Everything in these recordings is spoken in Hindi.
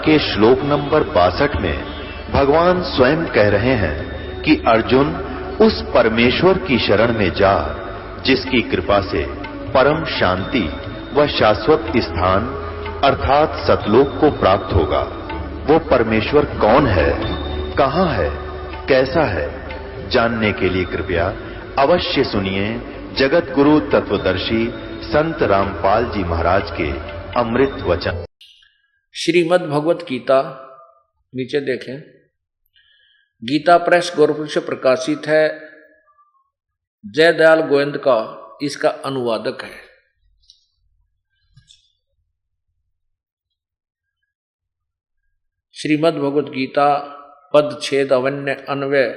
के श्लोक नंबर 62 में भगवान स्वयं कह रहे हैं कि अर्जुन उस परमेश्वर की शरण में जा जिसकी कृपा से परम शांति व शाश्वत स्थान अर्थात सतलोक को प्राप्त होगा। वो परमेश्वर कौन है, कहां है, कैसा है, जानने के लिए कृपया अवश्य सुनिए जगत गुरु तत्वदर्शी संत रामपाल जी महाराज के अमृत वचन। श्रीमद् भगवत गीता, नीचे देखें, गीता प्रेस गोरखपुर से प्रकाशित है। जयदयाल गोविंद का इसका अनुवादक है। श्रीमद् भगवत गीता पद छेद अवन्य अन्वय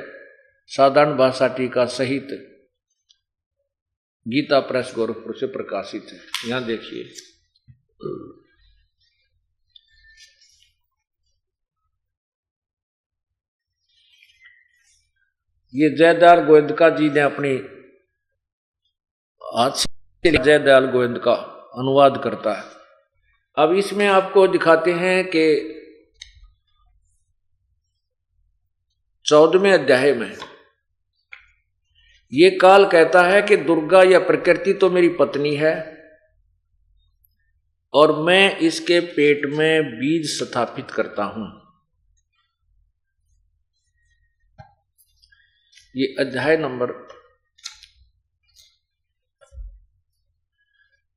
साधारण भाषा टीका सहित गीता प्रेस गोरखपुर से प्रकाशित है। यहां देखिए, ये जयदयाल गोविंदका जी ने अपनी हाथ से जयदयाल गोविंद का अनुवाद करता है। अब इसमें आपको दिखाते हैं कि 14वें अध्याय में ये काल कहता है कि दुर्गा या प्रकृति तो मेरी पत्नी है और मैं इसके पेट में बीज स्थापित करता हूं। ये अध्याय नंबर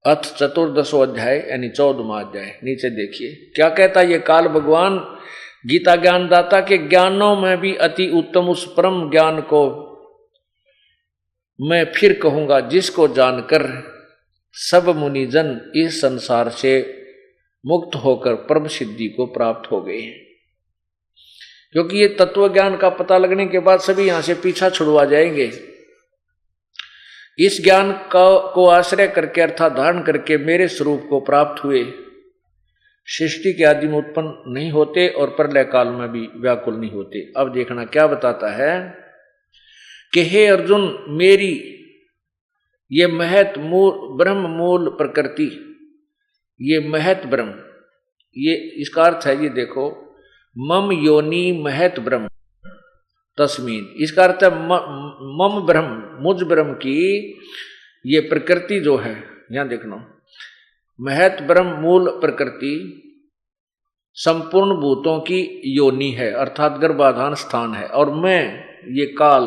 अथ चतुर्दशो अध्याय यानी 14वां अध्याय। नीचे देखिए क्या कहता है ये काल भगवान गीता ज्ञानदाता के ज्ञानों में भी अति उत्तम उस परम ज्ञान को मैं फिर कहूंगा जिसको जानकर सब मुनिजन इस संसार से मुक्त होकर परम सिद्धि को प्राप्त हो गए हैं। क्योंकि ये तत्व ज्ञान का पता लगने के बाद सभी यहां से पीछा छुड़वा जाएंगे। इस ज्ञान को आश्रय करके अर्थात धारण करके मेरे स्वरूप को प्राप्त हुए सृष्टि के आदि में उत्पन्न नहीं होते और प्रलय काल में भी व्याकुल नहीं होते। अब देखना क्या बताता है कि हे अर्जुन, मेरी ये महत मूल ब्रह्म मूल प्रकृति, ये महत ब्रह्म, ये इसका अर्थ है, ये देखो, मम योनि महत ब्रह्म तस्मीन, इसका अर्थ है मम ब्रह्म, मुझ ब्रह्म की ये प्रकृति जो है, यहां देखना, महत ब्रह्म मूल प्रकृति संपूर्ण भूतों की योनि है अर्थात गर्भाधान स्थान है। और मैं ये काल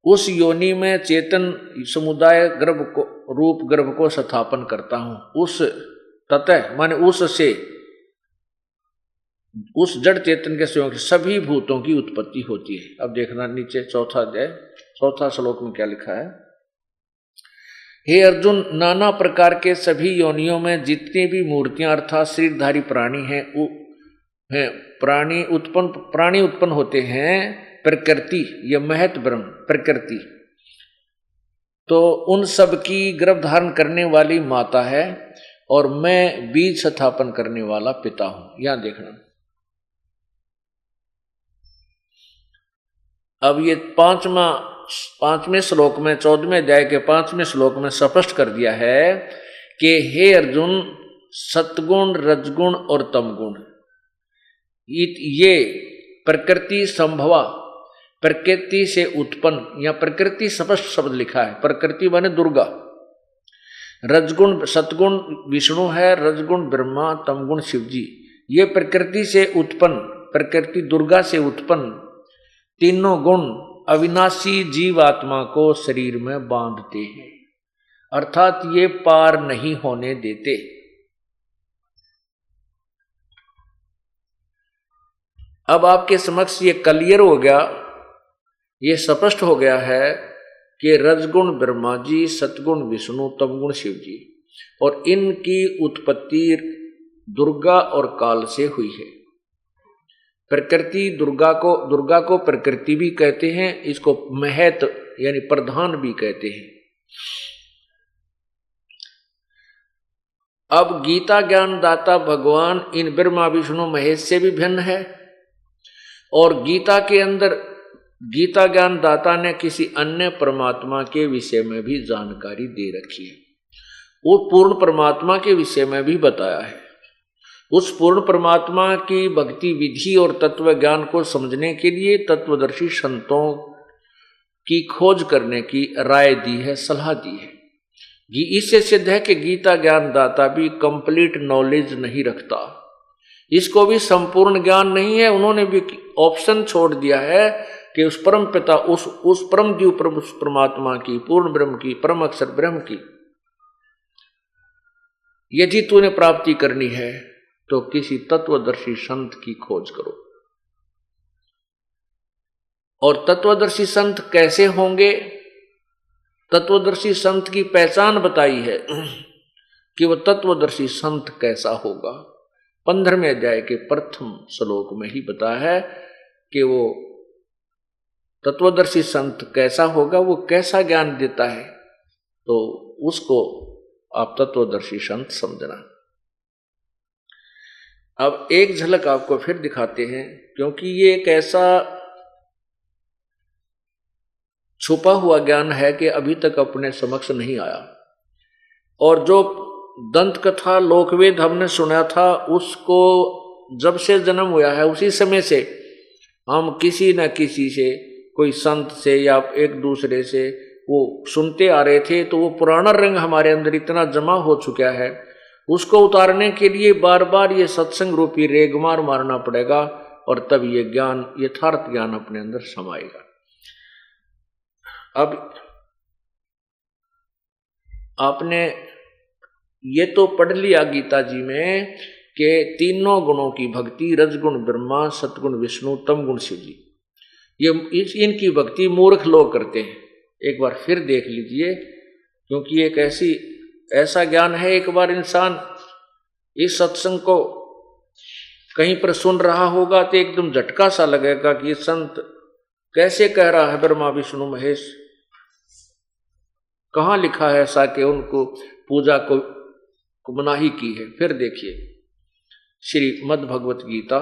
उस योनि में चेतन समुदाय गर्भ को रूप गर्भ को स्थापन करता हूं। उस ततः माने उससे, उस जड़ चेतन के सहयोग से सभी भूतों की उत्पत्ति होती है। अब देखना नीचे चौथा अध्याय चौथा श्लोक में क्या लिखा है। हे अर्जुन, नाना प्रकार के सभी योनियों में जितनी भी मूर्तियां अर्थात शरीरधारी प्राणी हैं प्राणी उत्पन्न होते हैं। प्रकृति, यह महत ब्रह्म प्रकृति तो उन सब की गर्भ धारण करने वाली माता है और मैं बीज स्थापन करने वाला पिता हूं। यहां देखना, अब ये पांचवें श्लोक में 14वें अध्याय के 5वें श्लोक में स्पष्ट कर दिया है कि हे अर्जुन, सतगुण रजगुण और तमगुण ये प्रकृति संभवा, प्रकृति से उत्पन्न, या प्रकृति स्पष्ट शब्द लिखा है, प्रकृति माने दुर्गा, रजगुण सतगुण विष्णु है, रजगुण ब्रह्मा, तमगुण शिव जी, ये प्रकृति से उत्पन्न, प्रकृति दुर्गा से उत्पन्न तीनों गुण अविनाशी जीव आत्मा को शरीर में बांधते हैं अर्थात ये पार नहीं होने देते। अब आपके समक्ष ये क्लियर हो गया, ये स्पष्ट हो गया है कि रजगुण ब्रह्मा जी, सतगुण विष्णु, तमगुण शिव जी, और इनकी उत्पत्ति दुर्गा और काल से हुई है। प्रकृति दुर्गा को प्रकृति भी कहते हैं, इसको महत यानी प्रधान भी कहते हैं। अब गीता ज्ञान दाता भगवान इन ब्रह्मा विष्णु महेश से भी भिन्न है और गीता के अंदर गीता ज्ञान दाता ने किसी अन्य परमात्मा के विषय में भी जानकारी दे रखी है। वो पूर्ण परमात्मा के विषय में भी बताया है। उस पूर्ण परमात्मा की भक्ति विधि और तत्व ज्ञान को समझने के लिए तत्वदर्शी संतों की खोज करने की राय दी है, सलाह दी है। इससे सिद्ध है कि गीता ज्ञान दाता भी कंप्लीट नॉलेज नहीं रखता, इसको भी संपूर्ण ज्ञान नहीं है। उन्होंने भी ऑप्शन छोड़ दिया है कि उस परम पिता, उस परम जीव परमात्मा की, पूर्ण ब्रह्म की, परम अक्षर ब्रह्म की यदि तूने प्राप्ति करनी है तो किसी तत्वदर्शी संत की खोज करो। और तत्वदर्शी संत कैसे होंगे? तत्वदर्शी संत की पहचान बताई है कि वह तत्वदर्शी संत कैसा होगा। 15वें अध्याय के प्रथम श्लोक में ही बताया है कि वो तत्वदर्शी संत कैसा होगा, वो कैसा ज्ञान देता है, तो उसको आप तत्वदर्शी संत समझना। अब एक झलक आपको फिर दिखाते हैं, क्योंकि ये एक ऐसा छुपा हुआ ज्ञान है कि अभी तक अपने समक्ष नहीं आया। और जो दंत कथा लोकवेद हमने सुना था, उसको जब से जन्म हुआ है उसी समय से हम किसी न किसी से, कोई संत से या एक दूसरे से वो सुनते आ रहे थे। तो वो पुराना रंग हमारे अंदर इतना जमा हो चुका है, उसको उतारने के लिए बार बार ये सत्संग रूपी रेगमार मारना पड़ेगा, और तब ये ज्ञान, यथार्थ ज्ञान अपने अंदर समाएगा। अब आपने ये तो पढ़ लिया गीता जी में कि तीनों गुणों की भक्ति, रजगुण ब्रह्मा, सतगुण विष्णु, तमगुण शिव जी, ये इनकी भक्ति मूर्ख लोग करते हैं। एक बार फिर देख लीजिए, क्योंकि एक ऐसा ज्ञान है, एक बार इंसान इस सत्संग को कहीं पर सुन रहा होगा तो एकदम झटका सा लगेगा कि ये संत कैसे कह रहा है ब्रह्मा विष्णु महेश। कहाँ लिखा है ऐसा कि उनको पूजा को मनाही की है? फिर देखिए श्रीमद् भगवत गीता,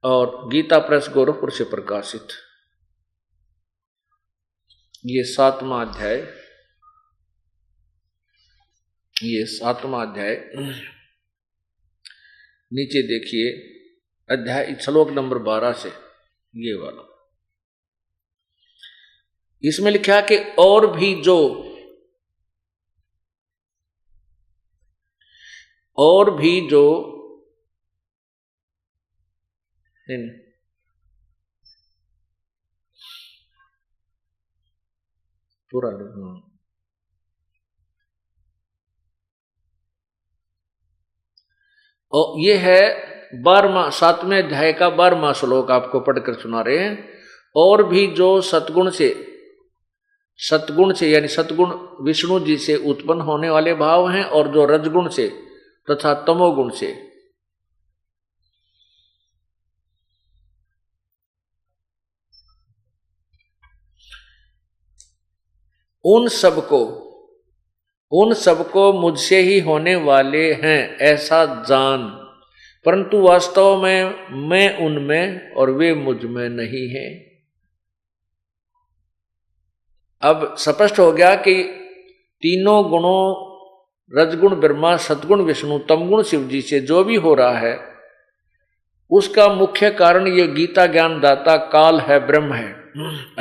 और गीता प्रेस गोरखपुर से प्रकाशित, ये 7वां अध्याय, ये 7वां अध्याय, नीचे देखिए अध्याय श्लोक नंबर 12 से ये वाला। इसमें लिखा कि और भी जो पूरा और ये है 12वां 7वें अध्याय का 12वां श्लोक आपको पढ़कर सुना रहे हैं। और भी जो सतगुण से यानी सतगुण विष्णु जी से उत्पन्न होने वाले भाव हैं, और जो रजगुण से तथा तमोगुण से, उन सबको मुझसे ही होने वाले हैं ऐसा जान, परंतु वास्तव में मैं उनमें और वे मुझ में नहीं हैं। अब स्पष्ट हो गया कि तीनों गुणों, रजगुण ब्रह्मा, सतगुण विष्णु, तमगुण शिव जी से जो भी हो रहा है, उसका मुख्य कारण ये गीता ज्ञान दाता काल है, ब्रह्म है,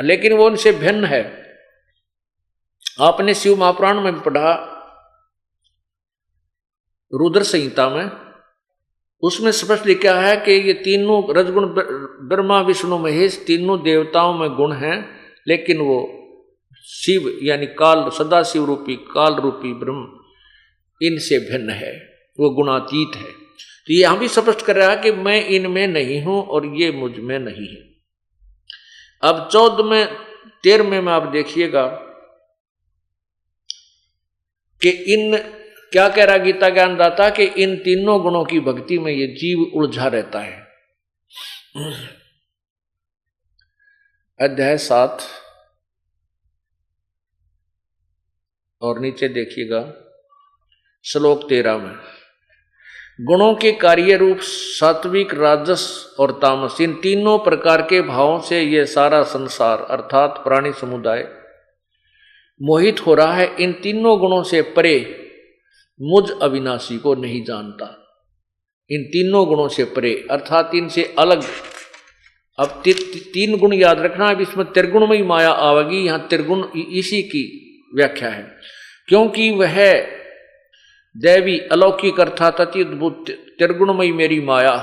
लेकिन वो उनसे भिन्न है। आपने शिव महापुराण में पढ़ा, रुद्र संहिता में, उसमें स्पष्ट लिखा है कि ये तीनों रजगुण ब्रह्मा विष्णु महेश तीनों देवताओं में गुण हैं, लेकिन वो शिव यानी काल, सदा शिव रूपी काल रूपी ब्रह्म इनसे भिन्न है, वो गुणातीत है। तो ये हम भी स्पष्ट कर रहा है कि मैं इनमें नहीं हूं और ये मुझ में नहीं है। अब 13वें में आप देखिएगा कि क्या कह रहा गीता ज्ञान दाता कि इन तीनों गुणों की भक्ति में ये जीव उलझा रहता है। अध्याय 7 और नीचे देखिएगा श्लोक 13 में, गुणों के कार्य रूप सात्विक, राजस और तामस, इन तीनों प्रकार के भावों से ये सारा संसार अर्थात प्राणी समुदाय मोहित हो रहा है। इन तीनों गुणों से परे मुझ अविनाशी को नहीं जानता। इन तीनों गुणों से परे अर्थात इनसे अलग। अब तीन गुण याद रखना। अब इसमें त्रिगुणमयी माया आवेगी। यहां त्रिगुण इसी की व्याख्या है, क्योंकि वह दैवी अलौकिक अर्थात अति अद्भुत त्रिगुणमयी मेरी माया,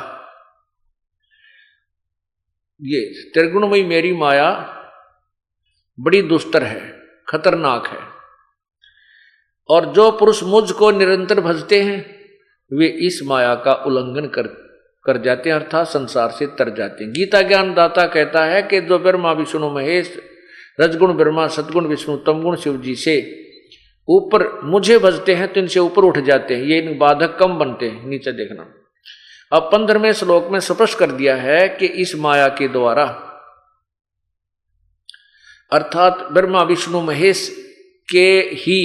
ये त्रिगुणमयी मेरी माया बड़ी दुस्तर है, खतरनाक है। और जो पुरुष मुझ को निरंतर भजते हैं वे इस माया का उल्लंघन कर जाते हैं अर्थात संसार से तर जाते हैं। गीता ज्ञान दाता कहता है कि जो ब्रह्मा विष्णु महेश, रजगुण ब्रह्मा, सतगुण विष्णु, तमगुण शिव जी से ऊपर मुझे भजते हैं तो इनसे ऊपर उठ जाते हैं, ये इन बाधक कम बनते हैं। नीचे देखना, अब 15वें श्लोक में स्पष्ट कर दिया है कि इस माया के द्वारा अर्थात ब्रह्मा विष्णु महेश के ही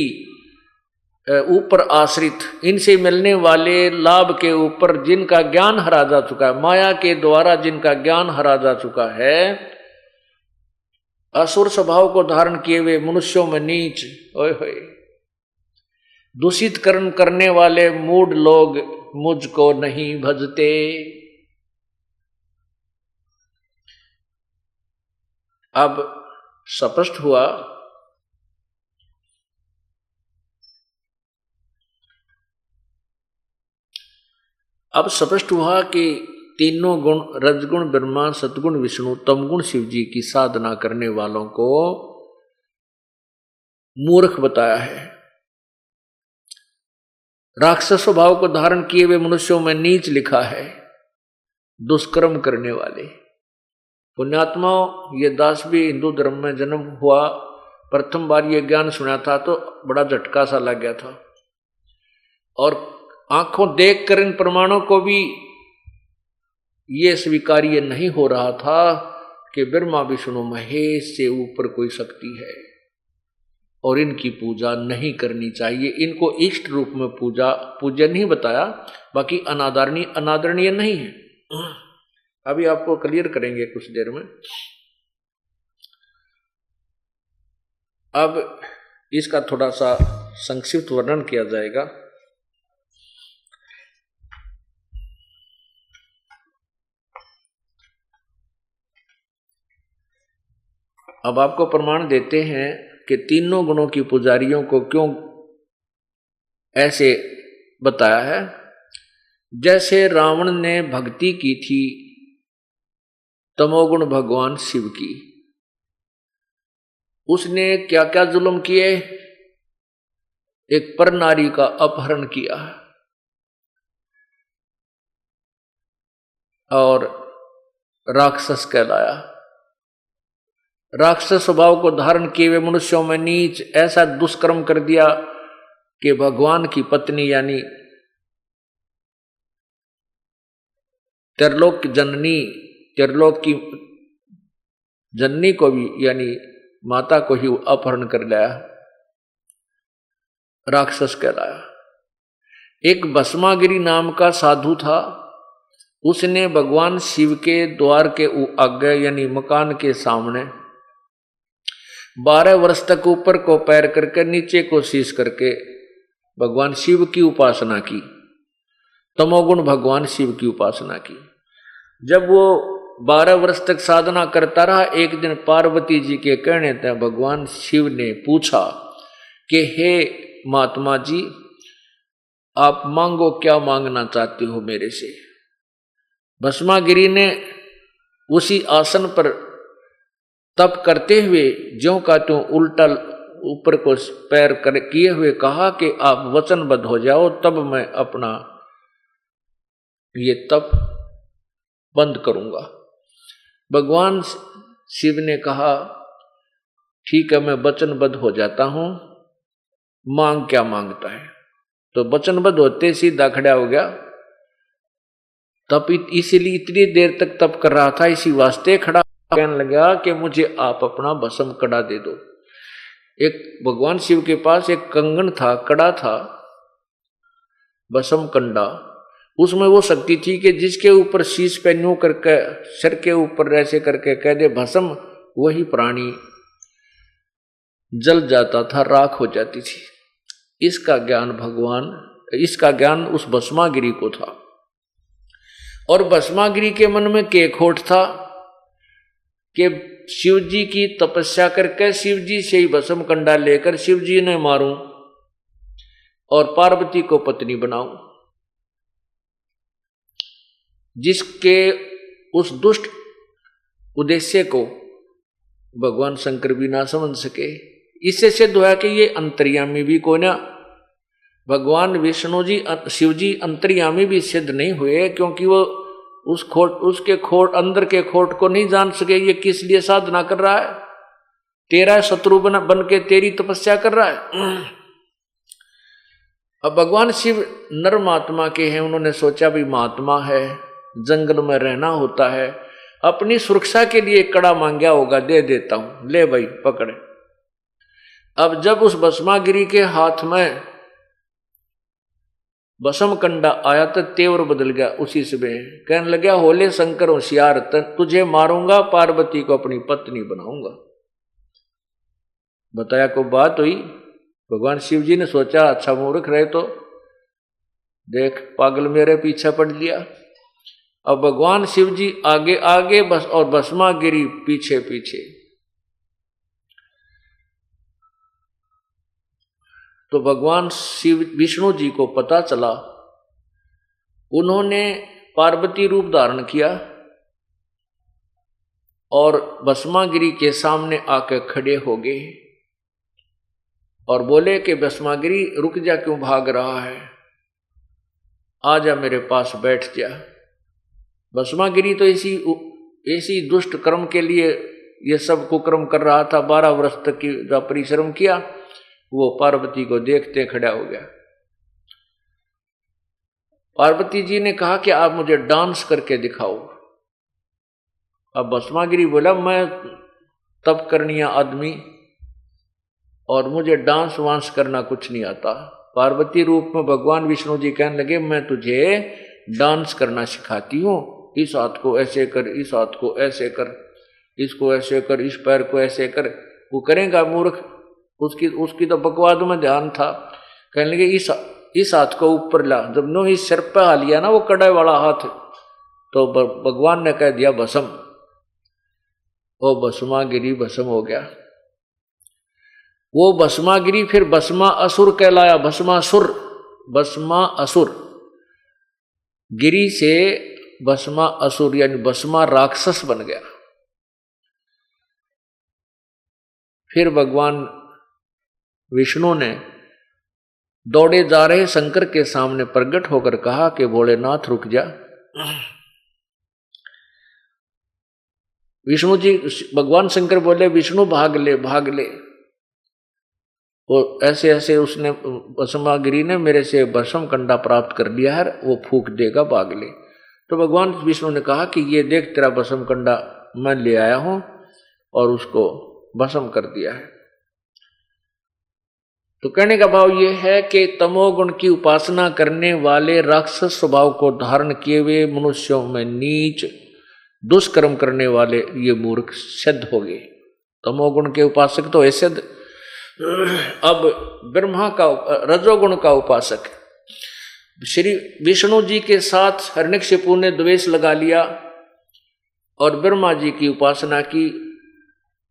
ऊपर आश्रित इनसे मिलने वाले लाभ के ऊपर जिनका ज्ञान हरा जा चुका है, माया के द्वारा जिनका ज्ञान हरा जा चुका है, असुर स्वभाव को धारण किए हुए मनुष्यों में नीच, ओए होए, दूषित कर्म करने वाले मूढ़ लोग मुझको नहीं भजते। अब स्पष्ट हुआ कि तीनों गुण रजगुण ब्रह्मा, सतगुण विष्णु, तमगुण शिव जी की साधना करने वालों को मूर्ख बताया है। राक्षस स्वभाव को धारण किए हुए मनुष्यों में नीच लिखा है, दुष्कर्म करने वाले। पुण्यात्माओं, ये दास भी हिंदू धर्म में जन्म हुआ, प्रथम बार ये ज्ञान सुना था तो बड़ा झटका सा लग गया था, और आंखों देखकर इन प्रमाणों को भी ये स्वीकार्य नहीं हो रहा था कि ब्रह्मा विष्णु महेश से ऊपर कोई शक्ति है और इनकी पूजा नहीं करनी चाहिए। इनको इष्ट रूप में पूजन नहीं बताया, बाकी अनादरणीय नहीं है। अभी आपको क्लियर करेंगे कुछ देर में। अब इसका थोड़ा सा संक्षिप्त वर्णन किया जाएगा। अब आपको प्रमाण देते हैं कि तीनों गुणों की पुजारियों को क्यों ऐसे बताया है। जैसे रावण ने भक्ति की थी तमोगुण भगवान शिव की, उसने क्या क्या जुल्म किए। एक पर नारी का अपहरण किया और राक्षस कहलाया। राक्षस स्वभाव को धारण किए हुए मनुष्यों में नीच ऐसा दुष्कर्म कर दिया कि भगवान की पत्नी यानी त्रिलोक की जननी को भी यानी माता को ही अपहरण कर लाया, राक्षस कहलाया। एक भस्मागिरी नाम का साधु था, उसने भगवान शिव के द्वार के आगे यानी मकान के सामने 12 वर्ष तक ऊपर को पैर करके नीचे को शीश करके भगवान शिव की उपासना की, तमोगुण भगवान शिव की उपासना की। जब वो 12 वर्ष तक साधना करता रहा, एक दिन पार्वती जी के कहने तक भगवान शिव ने पूछा कि हे महात्मा जी, आप मांगो, क्या मांगना चाहते हो मेरे से। भस्मागिरी ने उसी आसन पर तप करते हुए ज्यों का त्यों उल्टा ऊपर को पैर किए हुए कहा कि आप वचनबद्ध हो जाओ, तब मैं अपना ये तप बंद करूंगा। भगवान शिव ने कहा ठीक है, मैं वचनबद्ध हो जाता हूं, मांग क्या मांगता है। तो वचनबद्ध होते सीधा खड़ा हो गया। तप इसीलिए इतनी देर तक तप कर रहा था, इसी वास्ते खड़ा कहने लगा कि मुझे आप अपना भस्म कड़ा दे दो। एक भगवान शिव के पास एक कंगन था, कड़ा था, भस्म कंडा। उसमें वो शक्ति थी कि जिसके ऊपर शीश पे न्यू करके सिर के ऊपर ऐसे करके कह दे भस्म, वही प्राणी जल जाता था, राख हो जाती थी। इसका ज्ञान भगवान इसका ज्ञान उस भस्मागिरी को था। और भस्मागिरी के मन में के खोट था कि शिव जी की तपस्या करके शिव जी से ही भस्म कंडा लेकर शिव जी ने मारूं और पार्वती को पत्नी बनाऊं। जिसके उस दुष्ट उद्देश्य को भगवान शंकर भी ना समझ सके। इससे सिद्ध हुआ कि ये अंतर्यामी भी को ना, भगवान विष्णु जी शिव जी अंतर्यामी भी सिद्ध नहीं हुए, क्योंकि वो उसके खोट अंदर के खोट को नहीं जान सके। ये किस लिए साधना कर रहा है, तेरा शत्रु बन के तेरी तपस्या कर रहा है। अब भगवान शिव नर महात्मा के हैं, उन्होंने सोचा भी महात्मा है, जंगल में रहना होता है, अपनी सुरक्षा के लिए कड़ा मांगा होगा, दे देता हूं, ले भाई पकड़े। अब जब उस भस्मागिरी के हाथ में भस्म कंडा आया तो तेवर बदल गया उसी समय। कहने लगा, होले शंकर होशियार, तुझे मारूंगा, पार्वती को अपनी पत्नी बनाऊंगा। बताया को बात हुई। भगवान शिव जी ने सोचा, अच्छा मूर्ख रहे तो देख, पागल मेरे पीछे पड़ लिया। अब भगवान शिव जी आगे आगे बस और भस्मागिरी पीछे पीछे। तो भगवान शिव विष्णु जी को पता चला, उन्होंने पार्वती रूप धारण किया और भस्मागिरी के सामने आकर खड़े हो गए और बोले कि भस्मागिरी रुक जा, क्यों भाग रहा है, आजा मेरे पास बैठ जा। भस्मागिरी तो ऐसी दुष्ट कर्म के लिए ये सब कुकर्म कर रहा था। 12 वर्ष तक की जो परिश्रम किया, वो पार्वती को देखते खड़ा हो गया। पार्वती जी ने कहा कि आप मुझे डांस करके दिखाओ। अब भस्मागिरी बोला, मैं तप करनिया आदमी और मुझे डांस वांस करना कुछ नहीं आता। पार्वती रूप में भगवान विष्णु जी कहने लगे, मैं तुझे डांस करना सिखाती हूं, इस हाथ को ऐसे कर, इस हाथ को ऐसे कर, इसको ऐसे कर, इस पैर को ऐसे कर। वो करेगा मूर्ख, उसकी तो बकवाद में ध्यान था। कहने लगे, इस हाथ को ऊपर ला। जब नो इस सिर पे आ लिया ना वो कड़ाई वाला हाथ, तो भगवान ने कह दिया भस्म। वो भस्मागिरी भस्म हो गया। वो भस्मागिरी फिर भस्मा असुर कहलाया। भस्मा असुर गिरी से भस्मा असुर यानी भस्मा राक्षस बन गया। फिर भगवान विष्णु ने दौड़े जा रहे शंकर के सामने प्रकट होकर कहा कि भोलेनाथ रुक जा। विष्णु जी, भगवान शंकर बोले, विष्णु भाग ले भाग ले। वो ऐसे ऐसे उसने भस्मागिरी ने मेरे से भस्म कंडा प्राप्त कर लिया है, वो फूंक देगा, भाग ले। तो भगवान विष्णु ने कहा कि ये देख, तेरा भस्म कंडा मैं ले आया हूं और उसको भस्म कर दिया है। तो कहने का भाव ये है कि तमोगुण की उपासना करने वाले राक्षस स्वभाव को धारण किए हुए मनुष्यों में नीच दुष्कर्म करने वाले ये मूर्ख सिद्ध हो गए। तमोगुण के उपासक तो ऐसे। अब ब्रह्मा का रजोगुण का उपासक श्री विष्णु जी के साथ हिरण्यकशिपु ने द्वेष लगा लिया और ब्रह्मा जी की उपासना की,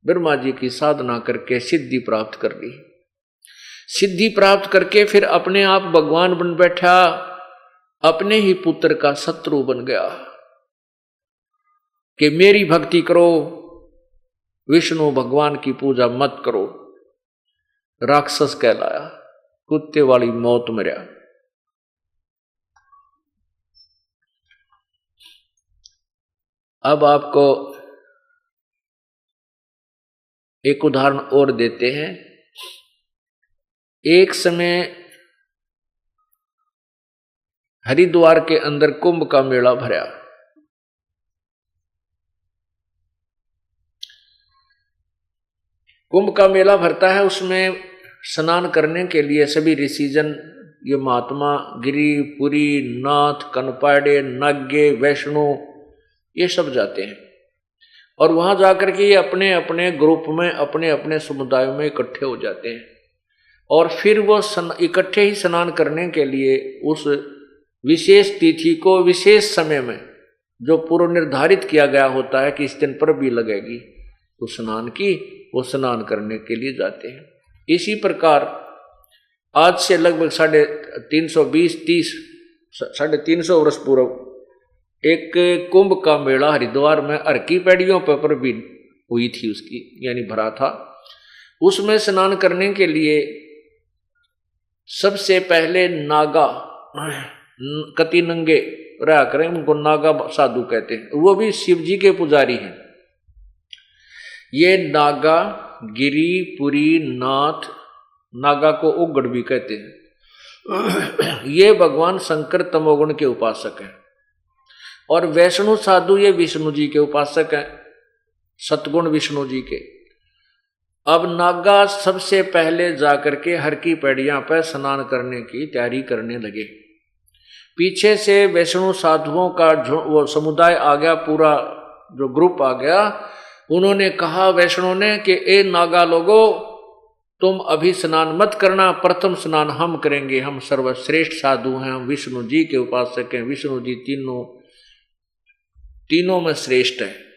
ब्रह्मा जी की साधना करके सिद्धि प्राप्त कर ली। सिद्धि प्राप्त करके फिर अपने आप भगवान बन बैठा, अपने ही पुत्र का शत्रु बन गया कि मेरी भक्ति करो, विष्णु भगवान की पूजा मत करो। राक्षस कहलाया, कुत्ते वाली मौत मरा। अब आपको एक उदाहरण और देते हैं। एक समय हरिद्वार के अंदर कुंभ का मेला भरा। कुंभ का मेला भरता है, उसमें स्नान करने के लिए सभी ऋषिजन, ये महात्मा, गिरी, पुरी, नाथ, कनपाड़े, नाग्य, वैष्णो, ये सब जाते हैं और वहां जाकर के ये अपने अपने ग्रुप में, अपने अपने समुदायों में इकट्ठे हो जाते हैं और फिर वो इकट्ठे ही स्नान करने के लिए उस विशेष तिथि को विशेष समय में जो पूर्व निर्धारित किया गया होता है कि इस दिन पर भी लगेगी उस स्नान की, वो स्नान करने के लिए जाते हैं। इसी प्रकार आज से लगभग 350 वर्ष पूर्व एक कुंभ का मेला हरिद्वार में हर की पैड़ियों पर भी हुई थी, उसकी यानी भरा था। उसमें स्नान करने के लिए सबसे पहले नागा, कति नंगे रहा करें, उनको नागा साधु कहते हैं, वो भी शिव जी के पुजारी हैं। ये नागा, गिरी, पुरी, नाथ, नागा को उग्गड़ भी कहते हैं, ये भगवान शंकर तमोगुण के उपासक हैं। और वैष्णु साधु ये विष्णु जी के उपासक हैं, सतगुण विष्णु जी के। अब नागा सबसे पहले जाकर के हर की पैड़ियां पर स्नान करने की तैयारी करने लगे। पीछे से वैष्णु साधुओं का वो समुदाय आ गया, पूरा जो ग्रुप आ गया। उन्होंने कहा वैष्णु ने कि ए नागा लोगो, तुम अभी स्नान मत करना, प्रथम स्नान हम करेंगे, हम सर्वश्रेष्ठ साधु हैं, हम विष्णु जी के उपासक हैं, विष्णु जी तीनों में श्रेष्ठ है।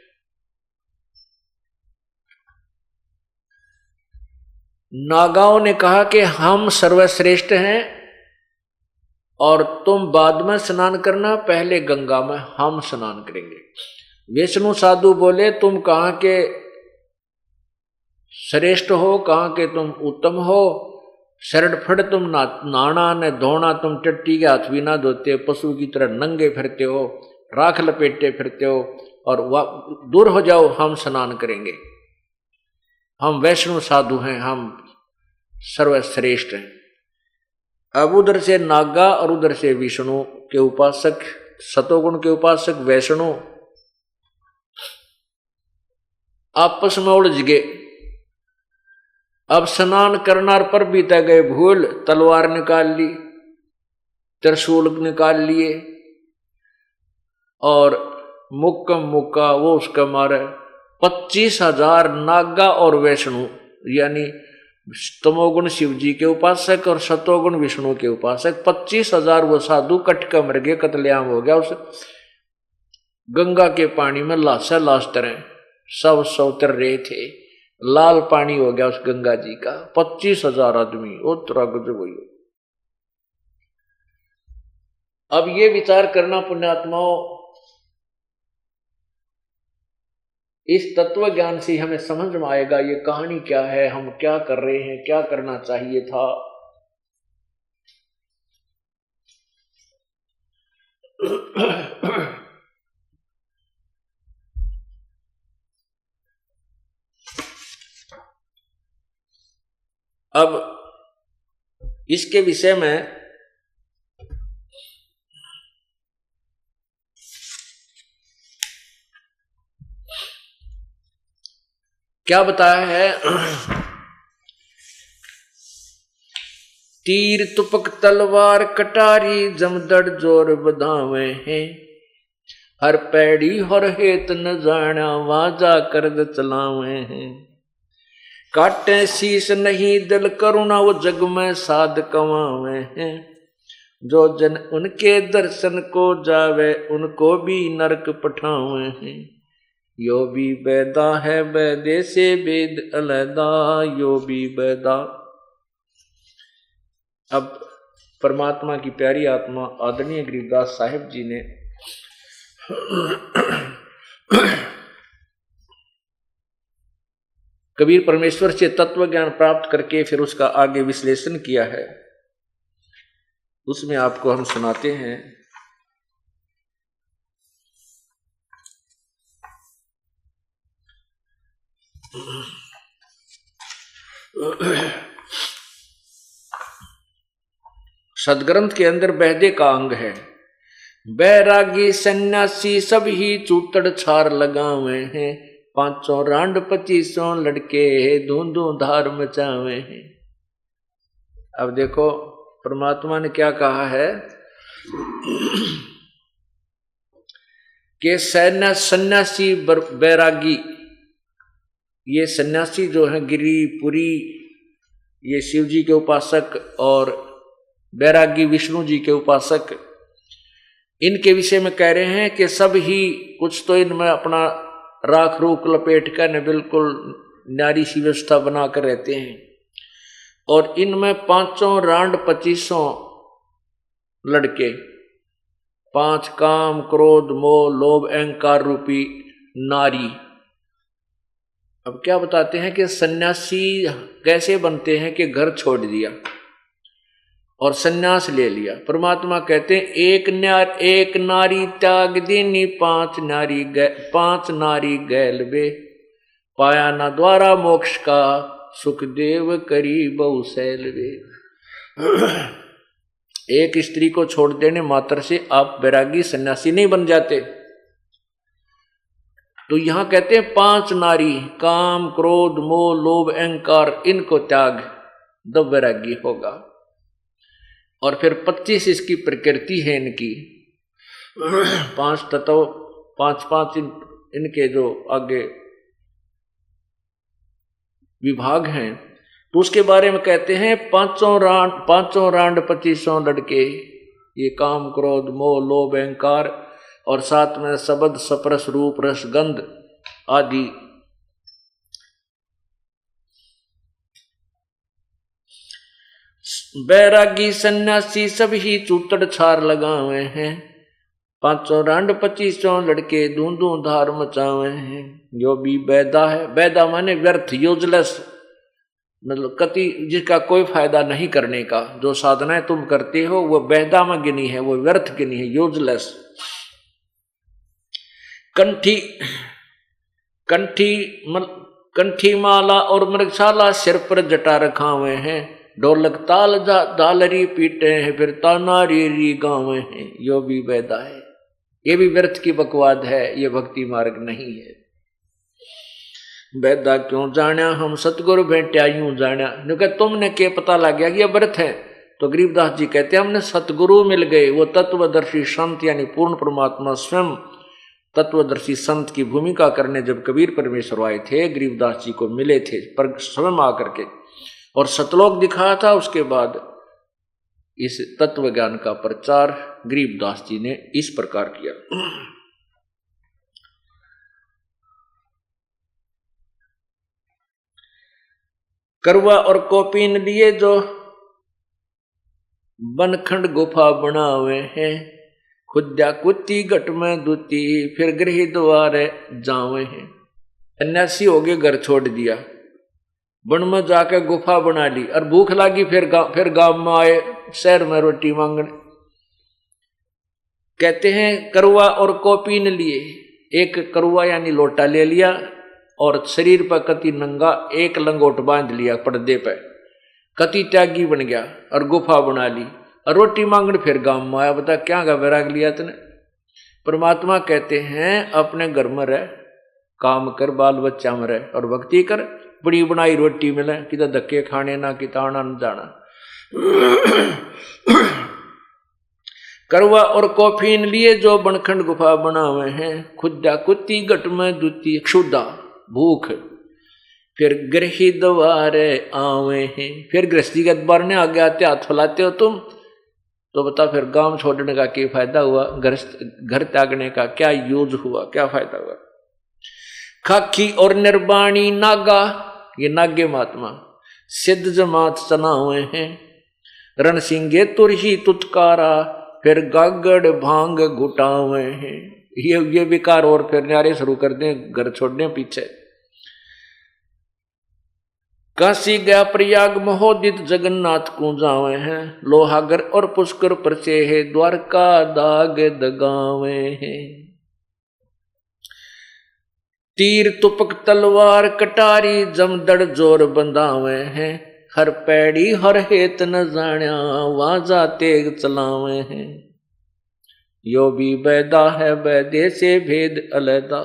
नागाओं ने कहा कि हम सर्वश्रेष्ठ हैं और तुम बाद में स्नान करना, पहले गंगा में हम स्नान करेंगे। विष्णु साधु बोले तुम कहाँ के श्रेष्ठ हो, कहाँ के तुम उत्तम हो, शरण फट तुम नाना ने धोना, तुम टट्टी के हाथ भी ना धोते, पशु की तरह नंगे फिरते हो, राख लपेटे फिरते हो, और दूर हो जाओ, हम स्नान करेंगे, हम वैष्णु साधु हैं, हम सर्वश्रेष्ठ हैं। अब उधर से नागा और उधर से विष्णु के उपासक, सतोगुण के उपासक वैष्णु आपस में उलझ गए। अब स्नान करना पर बीता गए भूल, तलवार निकाल ली, त्रिशूल निकाल लिए और मुक्का वो उसका मारे 25,000 नागा और वैष्णु, यानी तमोगुण शिव जी के उपासक और सतोगुण विष्णु के उपासक, 25,000 वो साधु कटका मर गए, कत्लेआम हो गया। उस गंगा के पानी में लाशा लाश तरह सब उतर रहे थे, लाल पानी हो गया उस गंगा जी का। 25,000 आदमी उतरा गजब हुई। अब ये विचार करना पुण्यात्माओं, इस तत्व ज्ञान से हमें समझ में आएगा ये कहानी क्या है, हम क्या कर रहे हैं, क्या करना चाहिए था। अब इसके विषय में क्या बताया है? तीर तुपक तलवार कटारी जमदड़ जोर बधावे हैं, हर पैड़ी हर हेत न जाना वहां जाकर चलावे हैं। काटे शीश नहीं दिल करुणा वो जग में साध कमावे हैं, जो जन उनके दर्शन को जावे उनको भी नरक पठावे हैं। यो भी बैदा है बैदे से वेद अलैदा, यो भी बैदा। अब परमात्मा की प्यारी आत्मा आदरणीय गरीबदास साहिब जी ने कबीर परमेश्वर से तत्व ज्ञान प्राप्त करके फिर उसका आगे विश्लेषण किया है, उसमें आपको हम सुनाते हैं। सदग्रंथ के अंदर बहदे का अंग है, बैरागी सन्यासी सब ही चूतड़ छार लगावे हैं, 500 रांड 2500 लड़के धूंधू धार मचावे हैं। अब देखो परमात्मा ने क्या कहा है कि सन्यासी बैरागी, ये सन्यासी जो है गिरी पुरी ये शिव जी के उपासक और बैरागी विष्णु जी के उपासक, इनके विषय में कह रहे हैं कि सब ही कुछ तो इनमें अपना राख रूख लपेट कर बिल्कुल न्यारी सी व्यवस्था बनाकर रहते हैं, और इनमें 5 रांड 2500 लड़के, 5 काम क्रोध मोह लोभ अहंकार रूपी नारी। अब क्या बताते हैं कि सन्यासी कैसे बनते हैं कि घर छोड़ दिया और सन्यास ले लिया। परमात्मा कहते हैं एक नारी त्याग दीनी 5 नारी गैल बे, पाया ना द्वारा मोक्ष का सुखदेव करी बहु सैल वे। एक स्त्री को छोड़ देने मात्र से आप बैरागी सन्यासी नहीं बन जाते। तो यहां कहते हैं 5 नारी काम क्रोध मोह लोभ अहंकार इनको त्याग दब वैरागी होगा। और फिर 25 इसकी प्रकृति है इनकी, 5 तत्व 5 इनके जो आगे विभाग हैं, तो उसके बारे में कहते हैं 5 रांड 2500 लड़के, ये काम क्रोध मोह लोभ अहंकार और साथ में शब्द सप्रस रूप रस गंध आदि बैरागी सन्यासी सभी चूतड़ छार लगावे हैं। 5 रांड 2500 लड़के धूं धार मचावे हैं। जो भी बैदा है, बैदा माने व्यर्थ यूजलेस, मतलब कति जिसका कोई फायदा नहीं करने का, जो साधनाएं तुम करते हो वो बैदा में गिनी है, वो व्यर्थ गिनी है, यूजलेस। कंठी माला और मृगशाला सिर पर जटा रखा हुए हैं। ढोलक ताल दालरी पीटे हैं, फिर तानारी री गावे हैं। यो भी बैदा है, ये भी व्यर्थ की बकवाद है, ये भक्ति मार्ग नहीं है। बैदा क्यों जाना हम सतगुरु भेंट्या यूं जाना, क्योंकि तुमने के पता लग गया कि ये व्यर्थ है। तो गरीबदास जी कहते हैं हमने सतगुरु मिल गए, वो तत्वदर्शी संत यानी पूर्ण परमात्मा स्वयं तत्वदर्शी संत की भूमिका करने जब कबीर परमेश्वर आए थे, गरीबदास जी को मिले थे पर स्वयं आकर के, और सतलोक दिखाया था। उसके बाद इस तत्व ज्ञान का प्रचार गरीबदास जी ने इस प्रकार किया। करवा और कोपीन लिए जो बनखंड गुफा बनावे हैं, खुद्या कुत्ती घट में दूती, फिर गृह द्वारे जावे हैं। सन्यासी हो गए, घर छोड़ दिया, वन में जाकर गुफा बना ली, और भूख लगी फिर गांव में आए शहर में रोटी मांगने। कहते हैं करवा और कोपीन लिए, एक करवा यानी लोटा ले लिया और शरीर पर कति नंगा एक लंगोट बांध लिया पर्दे पे, कति त्यागी बन गया और गुफा बना ली और रोटी मांगने फिर गांव में आया। बता क्या का वैराग लिया तूने। परमात्मा कहते हैं अपने घर में रह, काम कर, बाल बच्चा में रह और भक्ति कर, बड़ी बनाई रोटी मिले, किधर धक्के खाने ना कि ताना न जाना। करवा और कोफीन लिए जो बनखंड गुफा बनावे हैं, खुदा कुत्ती घट में दूती, क्षुदा भूख, फिर गृही द्वारे आवे हैं। फिर गृहस्थी के द्वार ने आगे आते हाथ फैलाते हो तुम, तो बता फिर गांव छोड़ने का क्या फायदा हुआ, घर त्यागने का क्या यूज हुआ, क्या फायदा हुआ। खाकी और निर्वाणी नागा, ये नागे महात्मा सिद्ध जमात चना हुए हैं। रण सिंगे तुरही तुतकारा, फिर गागड़ भांग घुटावे हैं। ये विकार और फिर न्यारे शुरू कर दें घर छोड़ने पीछे। काशी गया प्रयाग महोदित जगन्नाथ को जावे हैं। लोहागर और पुष्कर परचे है, द्वारका दाग दगावे हैं। तीर तुपक तलवार कटारी जमदड़ जोर बंधावे हैं। हर पैड़ी हर हेत न जाण्या, वाजा तेग चलावे हैं। यो भी बैदा है बैदे से भेद अलैदा,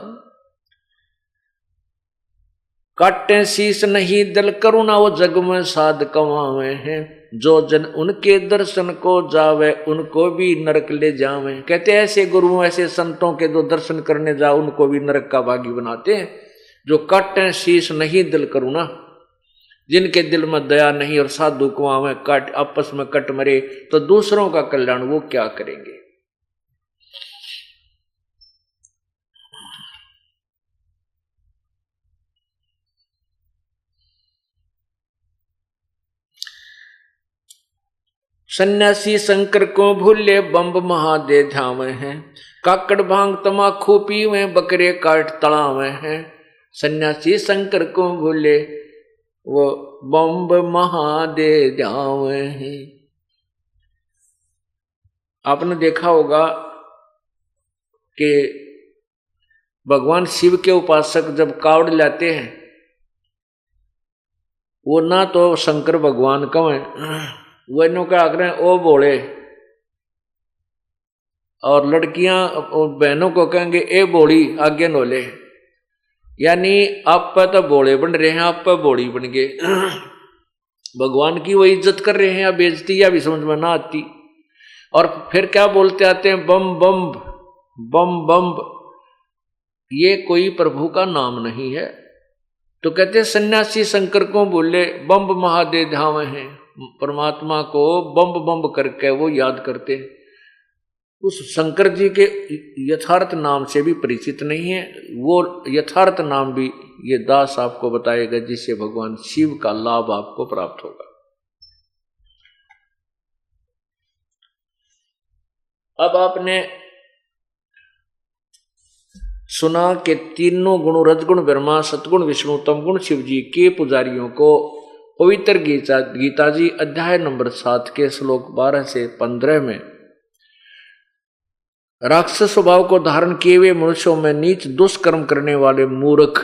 काटे शीस नहीं दिल करुणा वो जग में साध कमावे हैं। जो जन उनके दर्शन को जावे, उनको भी नरक ले जावे। कहते ऐसे गुरुओं ऐसे संतों के जो दर्शन करने जाओ उनको भी नरक का भागी बनाते हैं। जो काटे शीस नहीं दिल करुणा, जिनके दिल में दया नहीं और साधु कुआं में कट आपस में कट मरे तो दूसरों का कल्याण वो क्या करेंगे। सन्यासी शंकर को भूले बम्ब महादे झावे हैं, काकड़ भांग तमाखू पीवे बकरे काट तड़ावे हैं। सन्यासी शंकर को भूले वो बम्ब महादे जावे हैं। आपने देखा होगा कि भगवान शिव के उपासक जब कावड़ लाते हैं वो ना तो शंकर भगवान कहें, वो इन्हों क्या आख रहे हैं ओ बोले, और लड़कियां बहनों को कहेंगे ए बोड़ी आगे नोले, यानी आप पर तो बोले बन रहे हैं, आप पर बोड़ी बन गए। भगवान की वो इज्जत कर रहे हैं या बेइज्जती या भी समझ में ना आती। और फिर क्या बोलते आते हैं बम बम बम बम, ये कोई प्रभु का नाम नहीं है। तो कहते हैं सन्यासी शंकर को बोले बम्ब महादे धावे हैं, परमात्मा को बम्ब बम्ब करके वो याद करते हैं। उस शंकर जी के यथार्थ नाम से भी परिचित नहीं है। वो यथार्थ नाम भी ये दास आपको बताएगा जिससे भगवान शिव का लाभ आपको प्राप्त होगा। अब आपने सुना कि तीनों गुण रजगुण ब्रह्मा सतगुण विष्णु तमगुण शिव जी के पुजारियों को पवित्र गीता जी अध्याय नंबर 7 के श्लोक 12 से 15 में राक्षस स्वभाव को धारण किए हुए मनुष्यों में नीच दुष्कर्म करने वाले मूर्ख,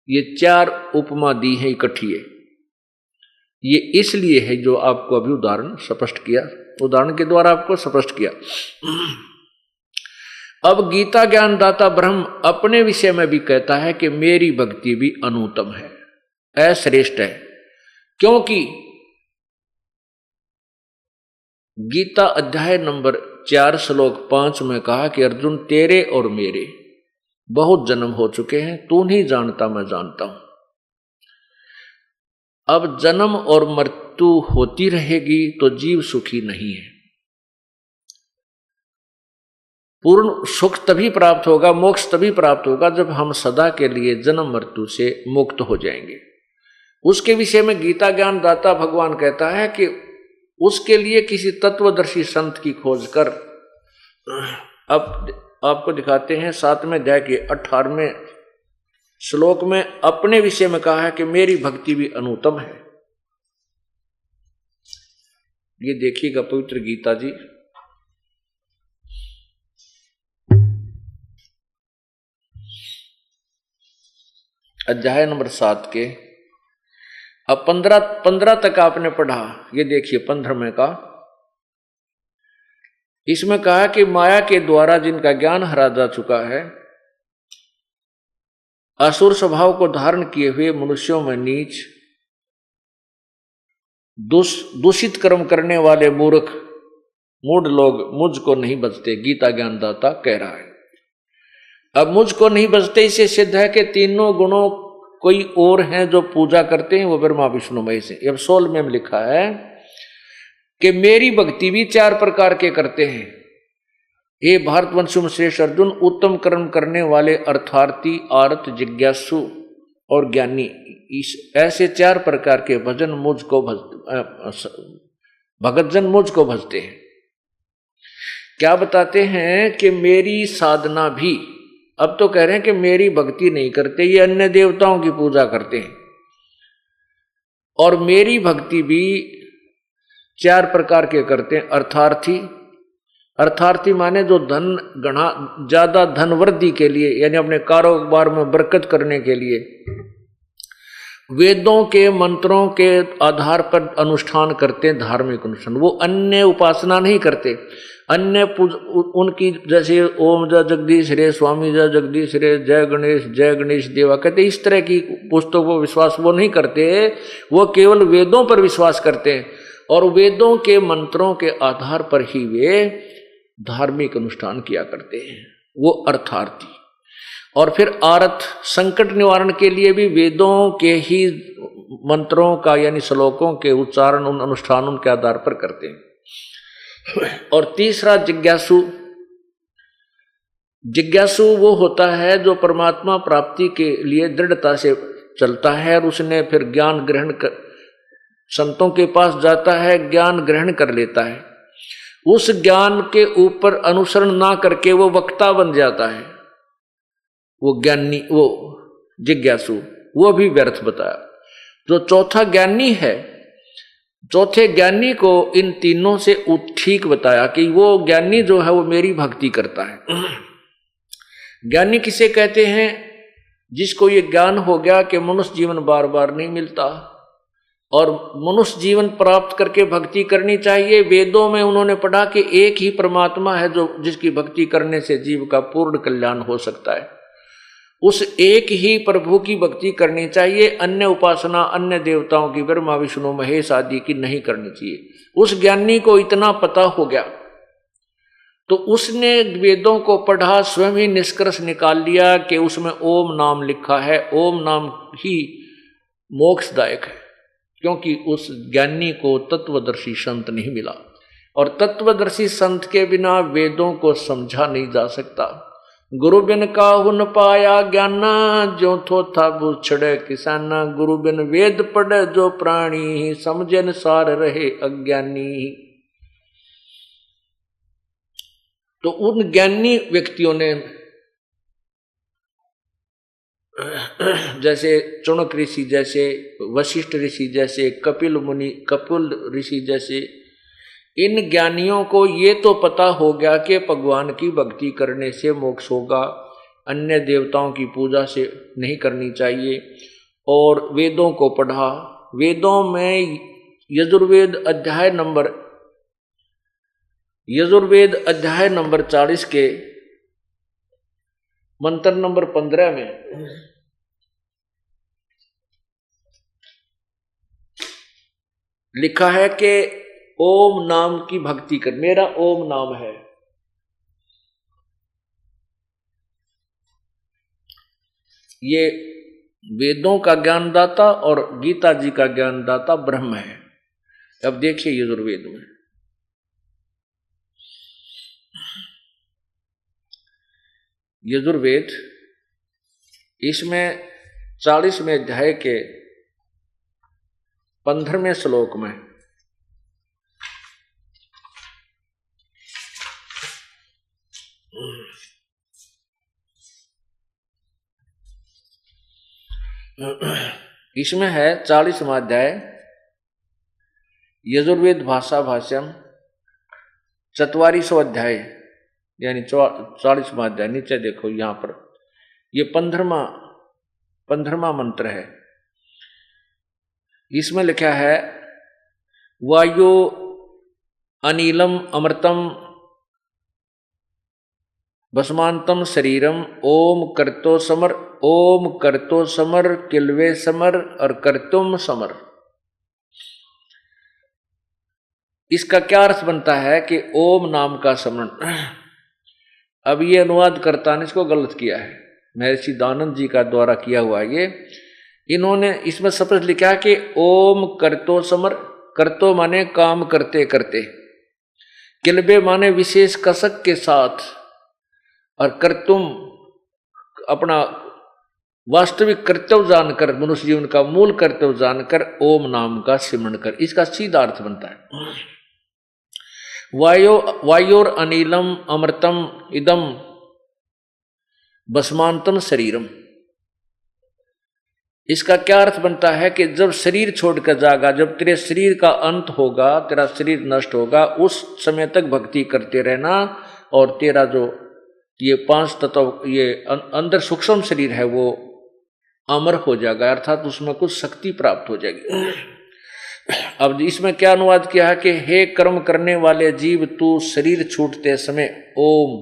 ये 4 उपमा दी है इकट्ठी। ये इसलिए है जो आपको अभी उदाहरण स्पष्ट किया, उदाहरण के द्वारा आपको स्पष्ट किया। अब गीता ज्ञानदाता ब्रह्म अपने विषय में भी कहता है कि मेरी भक्ति भी अनुत्तम है, अश्रेष्ठ है, क्योंकि गीता अध्याय नंबर 4 श्लोक 5 में कहा कि अर्जुन तेरे और मेरे बहुत जन्म हो चुके हैं, तू नहीं जानता मैं जानता हूं। अब जन्म और मृत्यु होती रहेगी तो जीव सुखी नहीं है। पूर्ण सुख तभी प्राप्त होगा, मोक्ष तभी प्राप्त होगा जब हम सदा के लिए जन्म मृत्यु से मुक्त हो जाएंगे। उसके विषय में गीता ज्ञानदाता भगवान कहता है कि उसके लिए किसी तत्वदर्शी संत की खोज कर। अब आपको दिखाते हैं 7वें अध्याय के 18वें श्लोक में अपने विषय में कहा है कि मेरी भक्ति भी अनुत्तम है। ये देखिएगा पवित्र गीता जी अध्याय नंबर 7 के अब 15 तक आपने पढ़ा। ये देखिए 15वें का, इसमें कहा कि माया के द्वारा जिनका ज्ञान हरा जा चुका है, असुर स्वभाव को धारण किए हुए मनुष्यों में नीच दूषित कर्म करने वाले मूर्ख मूढ़ लोग मुझको नहीं बचते, गीता ज्ञानदाता कह रहा है। अब मुझको नहीं बचते इससे सिद्ध है कि तीनों गुणों कोई और हैं जो पूजा करते हैं, वो ब्रह्मा विष्णु महेश है। अब 16 में लिखा है कि मेरी भक्ति भी 4 प्रकार के करते हैं। हे भारतवंशु श्रेष्ठ अर्जुन, उत्तम कर्म करने वाले अर्थार्थी, आरत, जिज्ञासु और ज्ञानी, इस ऐसे 4 प्रकार के भजन मुझको भगतजन मुझको भजते हैं। क्या बताते हैं कि मेरी साधना भी, अब तो कह रहे हैं कि मेरी भक्ति नहीं करते, ये अन्य देवताओं की पूजा करते हैं। और मेरी भक्ति भी 4 प्रकार के करते हैं। अर्थार्थी, अर्थार्थी माने जो धन गणा ज्यादा धन वृद्धि के लिए, यानी अपने कारोबार में बरकत करने के लिए वेदों के मंत्रों के आधार पर अनुष्ठान करते हैं, धार्मिक अनुष्ठान। वो अन्य उपासना नहीं करते, अन्य उनकी जैसे ओम जय जगदीश रे, स्वामी जय जगदीश रे, जय गणेश देवा कहते, इस तरह की पुस्तकों पर विश्वास वो नहीं करते। वो केवल वेदों पर विश्वास करते हैं और वेदों के मंत्रों के आधार पर ही वे धार्मिक अनुष्ठान किया करते हैं, वो अर्थार्थी। और फिर आरत, संकट निवारण के लिए भी वेदों के ही मंत्रों का यानी श्लोकों के उच्चारण उन अनुष्ठानों के आधार पर करते हैं। और तीसरा जिज्ञासु। जिज्ञासु वो होता है जो परमात्मा प्राप्ति के लिए दृढ़ता से चलता है और उसने फिर ज्ञान ग्रहण कर, संतों के पास जाता है, ज्ञान ग्रहण कर लेता है। उस ज्ञान के ऊपर अनुसरण ना करके वो वक्ता बन जाता है, वो ज्ञानी, वो जिज्ञासु, वो भी व्यर्थ बताया। जो चौथा ज्ञानी है, चौथे ज्ञानी को इन तीनों से ठीक बताया कि वो ज्ञानी जो है वो मेरी भक्ति करता है। ज्ञानी किसे कहते हैं? जिसको ये ज्ञान हो गया कि मनुष्य जीवन बार बार नहीं मिलता और मनुष्य जीवन प्राप्त करके भक्ति करनी चाहिए। वेदों में उन्होंने पढ़ा कि एक ही परमात्मा है जो जिसकी भक्ति करने से जीव का पूर्ण कल्याण हो सकता है। उस एक ही प्रभु की भक्ति करनी चाहिए, अन्य उपासना अन्य देवताओं की, ब्रह्मा विष्णु महेश आदि की नहीं करनी चाहिए। उस ज्ञानी को इतना पता हो गया तो उसने वेदों को पढ़ा, स्वयं ही निष्कर्ष निकाल लिया कि उसमें ओम नाम लिखा है, ओम नाम ही मोक्षदायक है, क्योंकि उस ज्ञानी को तत्वदर्शी संत नहीं मिला और तत्वदर्शी संत के बिना वेदों को समझा नहीं जा सकता। गुरु बिन काहू न पाया ज्ञाना, जो थो था बुछड़े किसाना। गुरु बिन वेद पढ़े जो प्राणी, समझे न सार रहे अज्ञानी। तो उन ज्ञानी व्यक्तियों ने, जैसे चुनक ऋषि जैसे, वशिष्ठ ऋषि जैसे, कपिल मुनि, कपिल ऋषि जैसे, इन ज्ञानियों को ये तो पता हो गया कि भगवान की भक्ति करने से मोक्ष होगा, अन्य देवताओं की पूजा से नहीं करनी चाहिए, और वेदों को पढ़ा। वेदों में यजुर्वेद अध्याय नंबर 40 के मंत्र नंबर 15 में लिखा है कि ओम नाम की भक्ति कर, मेरा ओम नाम है। ये वेदों का ज्ञानदाता और गीता जी का ज्ञानदाता ब्रह्म है। अब देखिए यजुर्वेद में यजुर्वेद, इसमें 40वें अध्याय के 15वें श्लोक में इसमें है 40वां अध्याय यजुर्वेद भाषा भाष्यम 44वां अध्याय यानी 40वां अध्याय। नीचे देखो यहां पर ये 15वां मंत्र है। इसमें लिखा है वायु अनिलम अमृतम भस्मांतम शरीरम ओम करतो समर, ओम करतो समर, किलवे समर और करतुम समर। इसका क्या अर्थ बनता है कि ओम नाम का स्मरण। अब ये अनुवादकर्ता ने इसको गलत किया है, महर्षि दानंद जी का द्वारा किया हुआ ये। इन्होंने इसमें स्पष्ट लिखा कि ओम करतो समर, करतो माने काम करते करते, किलबे माने विशेष कसक के साथ, और कर्तुम अपना वास्तविक कर्तव्य जानकर, मनुष्य जीवन का मूल कर्तव्य जानकर ओम नाम का सिमरण कर। इसका सीधा अर्थ बनता है वायोर अनिलम अमृतम इदम भस्मांतम शरीरम। इसका क्या अर्थ बनता है कि जब शरीर छोड़कर जाएगा, जब तेरे शरीर का अंत होगा, तेरा शरीर नष्ट होगा, उस समय तक भक्ति करते रहना और तेरा जो ये 5 तत्व, ये अंदर सूक्ष्म शरीर है वो अमर हो जाएगा, अर्थात उसमें कुछ शक्ति प्राप्त हो जाएगी। अब इसमें क्या अनुवाद किया है कि हे कर्म करने वाले जीव, तू शरीर छूटते समय ओम,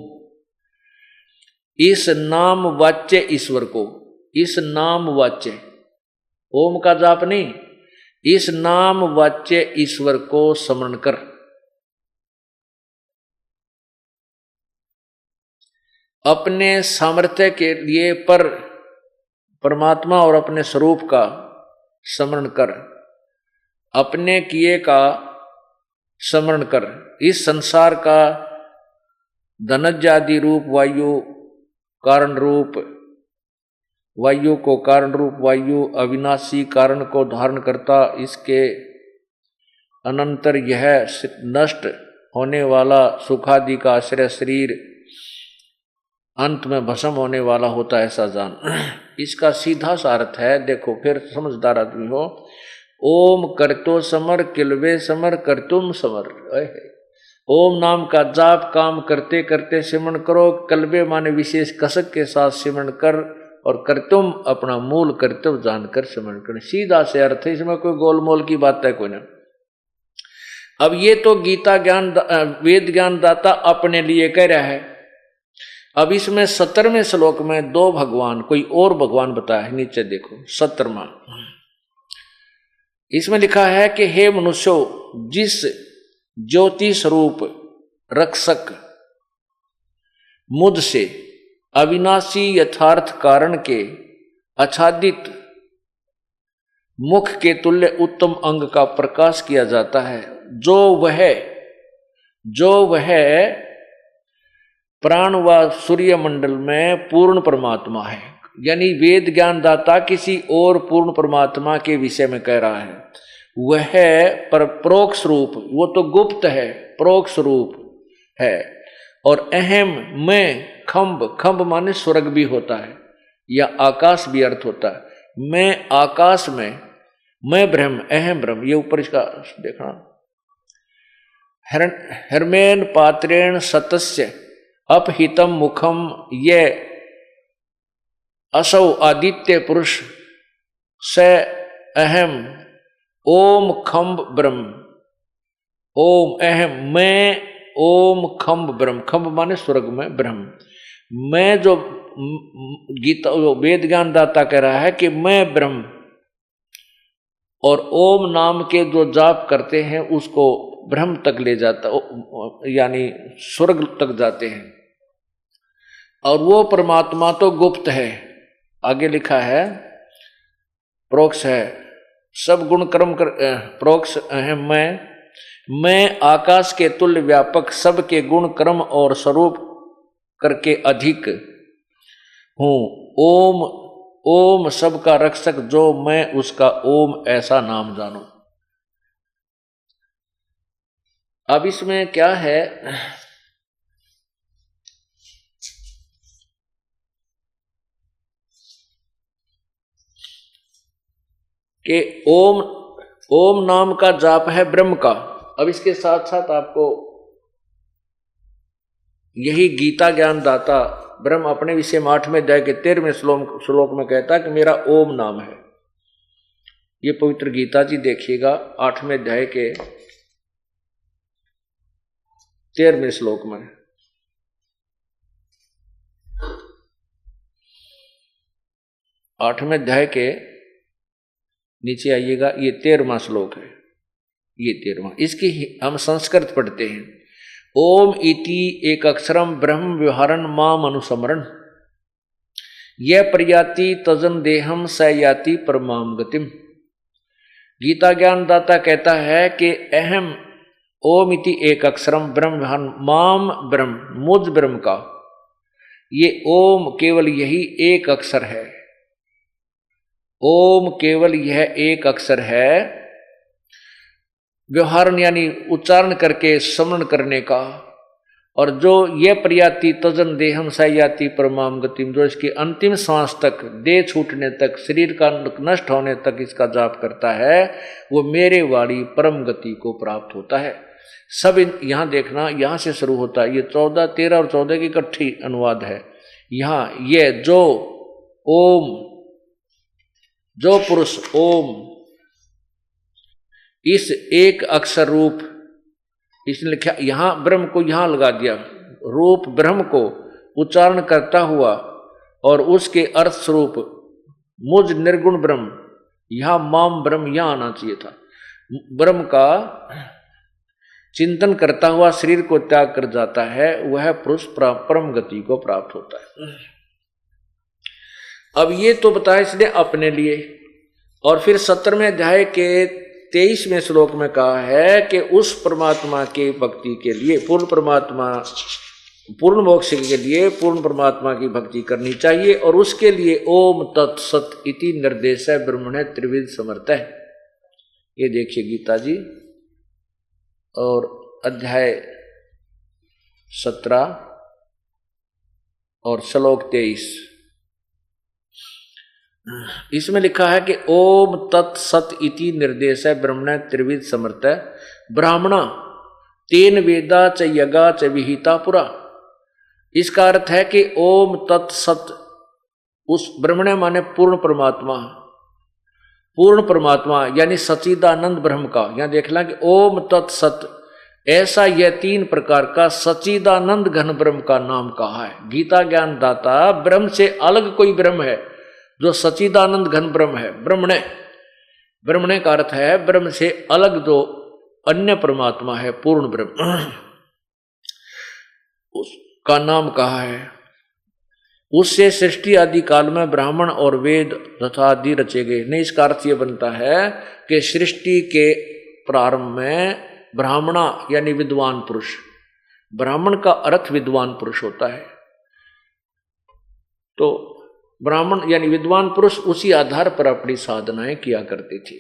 इस नाम वाच्य ईश्वर को, इस नाम वाच्य, ओम का जाप नहीं, इस नाम वाच्य ईश्वर को स्मरण कर। अपने सामर्थ्य के लिए पर परमात्मा और अपने स्वरूप का स्मरण कर, अपने किए का स्मरण कर। इस संसार का धनजादि रूप वायु कारण रूप, वायु को कारण रूप वायु अविनाशी कारण को धारण करता, इसके अनंतर यह नष्ट होने वाला सुखादि का आश्रय शरीर अंत में भस्म होने वाला होता है, ऐसा जान। इसका सीधा सा अर्थ है, देखो फिर समझदार आदमी हो, ओम करतो समर किलवे समर करतुम समर। ओम नाम का जाप काम करते करते सिमरण करो, कलबे माने विशेष कसक के साथ सिमरण कर, और करतुम अपना मूल कर्तव्य जानकर सिमरण कर। सीधा से अर्थ है, इसमें कोई गोलमोल की बात है कोई ना। अब ये तो गीता ज्ञान वेद ज्ञान दाता अपने लिए कह रहा है। अब इसमें 17वें श्लोक में दो भगवान, कोई और भगवान बताया है, नीचे देखो 17वां। इसमें लिखा है कि हे मनुष्यो, जिस ज्योति स्वरूप रक्षक मुझ से अविनाशी यथार्थ कारण के आच्छादित मुख के तुल्य उत्तम अंग का प्रकाश किया जाता है, जो वह प्राण व सूर्य मंडल में पूर्ण परमात्मा है। यानी वेद ज्ञान दाता किसी और पूर्ण परमात्मा के विषय में कह रहा है। वह पर प्रोक्ष रूप, वो तो गुप्त है, प्रोक्ष रूप है। और अहम में खम्भ माने स्वर्ग भी होता है या आकाश भी अर्थ होता है। मैं आकाश में, मैं ब्रह्म, अहम ब्रह्म, ये ऊपर इसका देखना। हर्मेन पात्रेण सतस्य अपहितम मुखम ये असौ आदित्य पुरुष स अहम ओम खम्भ ब्रह्म। ओम अहम मैं, ओम खम्भ ब्रह्म, खम्भ माने स्वर्ग में ब्रह्म। मैं जो गीता वेद ज्ञान दाता कह रहा है कि मैं ब्रह्म, और ओम नाम के जो जाप करते हैं उसको ब्रह्म तक ले जाता, यानी स्वर्ग तक जाते हैं। और वो परमात्मा तो गुप्त है, आगे लिखा है प्रोक्ष है, सब गुण कर्म कर प्रोक्ष है। मैं आकाश के तुल्य व्यापक, सबके गुण कर्म और स्वरूप करके अधिक हूं। ओम सबका रक्षक जो मैं, उसका ओम ऐसा नाम जानो। अब इसमें क्या है कि ओम नाम का जाप है ब्रह्म का। अब इसके साथ साथ आपको यही गीता ज्ञान दाता ब्रह्म अपने विषय में 8वें अध्याय के 13वें श्लोक में कहता है कि मेरा ओम नाम है। ये पवित्र गीता जी देखिएगा 8वें अध्याय के 13वें श्लोक में। आठवें अध्याय के नीचे आइएगा, ये 13वां श्लोक है, ये 13वां। इसकी हम संस्कृत पढ़ते हैं। ओम इति एक अक्षरम ब्रह्म व्यवहारन माम अनुस्मरण, यह प्रयाति तजन देहम स याति परमाम गतिम। गीता ज्ञान दाता कहता है कि अहम ओम इति एक अक्षरम ब्रह्म व्यवहारन माम ब्रह्म, मुझ ब्रह्म का ये ओम केवल यही एक अक्षर है। ओम केवल यह एक अक्षर है, व्यवहारन यानी उच्चारण करके स्मरण करने का। और जो ये प्रयाति तजन देहम सयाति परमाम गतिम, जो इसकी अंतिम सांस तक, देह छूटने तक, शरीर का नष्ट होने तक इसका जाप करता है, वो मेरे वाली परम गति को प्राप्त होता है। सब यहां देखना, यहां से शुरू होता है। ये 14, 13 और 14 की इकट्ठी अनुवाद है। यहां ये जो ओम, जो पुरुष ओम, इस एक अक्षर रूप, इसने लिखा यहां ब्रह्म को यहां लगा दिया, रूप ब्रह्म को उच्चारण करता हुआ और उसके अर्थ स्वरूप मुझ निर्गुण ब्रह्म, यहां माम ब्रह्म यहां आना चाहिए था। ब्रह्म का चिंतन करता हुआ शरीर को त्याग कर जाता है, वह पुरुष परम गति को प्राप्त होता है। अब ये तो बताया इसने अपने लिए, और फिर 17वें अध्याय के 23वें श्लोक में कहा है कि उस परमात्मा के भक्ति के लिए पूर्ण मोक्ष के लिए पूर्ण परमात्मा की भक्ति करनी चाहिए और उसके लिए ओम तत्सत इति निर्देश है ब्रह्मणे त्रिविध समर्थ है। ये देखिए गीता जी और अध्याय 17 और श्लोक 23, इसमें लिखा है कि ओम तत्सत इति निर्देश है ब्रह्मणे त्रिविध समर्थ है ब्राह्मणा तेन वेदा च यगा च विहिता पुरा। इसका अर्थ है कि ओम तत्सत, उस ब्रह्मणे माने पूर्ण परमात्मा यानी सच्चिदानंद ब्रह्म का, यहां देख लें कि ओम तत्सत, ऐसा यह 3 प्रकार का सच्चिदानंद घन ब्रह्म का नाम कहा है। गीता ज्ञान दाता ब्रह्म से अलग कोई ब्रह्म है जो सच्चिदानंद घन ब्रह्म है। ब्रह्मणे का अर्थ है ब्रह्म से अलग जो अन्य परमात्मा है पूर्ण ब्रह्म, उसका नाम कहा है। उससे सृष्टि आदि काल में ब्राह्मण और वेद तथा आदि रचे गए। नहीं, इसका अर्थ यह बनता है कि सृष्टि के प्रारंभ में ब्राह्मणा यानी विद्वान पुरुष, ब्राह्मण का अर्थ विद्वान पुरुष होता है, तो ब्राह्मण यानी विद्वान पुरुष उसी आधार पर अपनी साधनाएं किया करती थी।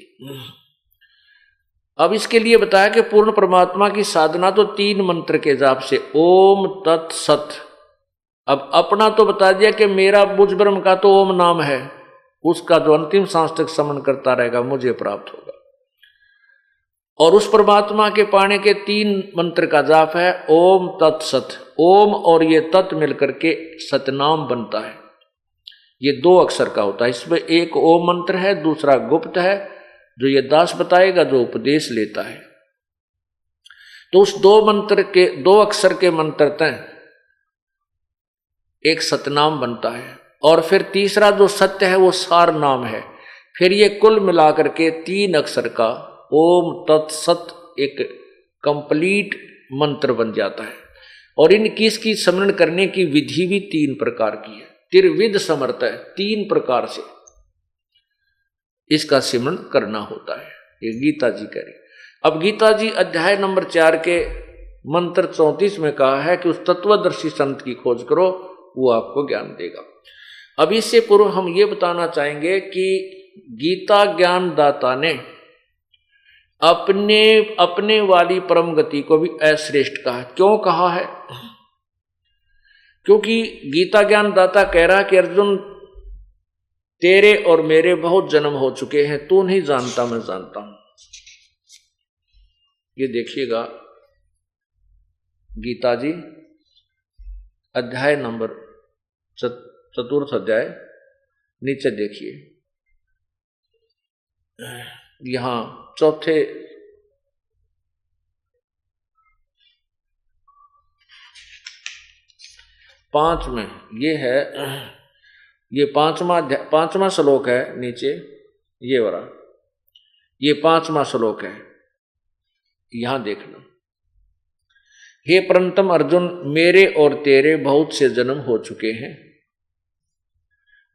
अब इसके लिए बताया कि पूर्ण परमात्मा की साधना तो 3 मंत्र के जाप से ओम तत्सत। अब अपना तो बता दिया कि मेरा बुझ ब्रह्म का तो ओम नाम है, उसका जो अंतिम सांस तक समन करता रहेगा मुझे प्राप्त होगा। और उस परमात्मा के पाने के 3 मंत्र का जाप है ओम तत्सत। ओम और ये तत् मिलकर के सतनाम बनता है। ये 2 अक्षर का होता है। इसमें एक ओम मंत्र है, दूसरा गुप्त है जो ये दास बताएगा जो उपदेश लेता है। तो उस 2 अक्षर के मंत्र तय एक सतनाम बनता है और फिर तीसरा जो सत्य है वो सार नाम है। फिर ये कुल मिलाकर के 3 अक्षर का ओम तत्सत एक कंप्लीट मंत्र बन जाता है। और इसकी स्मरण करने की विधि भी 3 प्रकार की है। त्रिविध समर्थ है, 3 प्रकार से इसका सिमरण करना होता है। ये गीता जी कह रही। अब गीता जी अध्याय नंबर 4 के मंत्र 34 में कहा है कि उस तत्वदर्शी संत की खोज करो, वो आपको ज्ञान देगा। अब इससे पूर्व हम ये बताना चाहेंगे कि गीता ज्ञान दाता ने अपने वाली परम गति को भी अश्रेष्ठ कहा। क्यों कहा है? क्योंकि गीता ज्ञान दाता कह रहा कि अर्जुन तेरे और मेरे बहुत जन्म हो चुके हैं, तू नहीं जानता मैं जानता हूं। ये देखिएगा गीता जी अध्याय नंबर 4 अध्याय, नीचे देखिए यहां 4 5 में ये है, ये 5वां श्लोक है नीचे, ये वाला ये 5वां श्लोक है। यहां देखना, हे परंतम अर्जुन मेरे और तेरे बहुत से जन्म हो चुके हैं,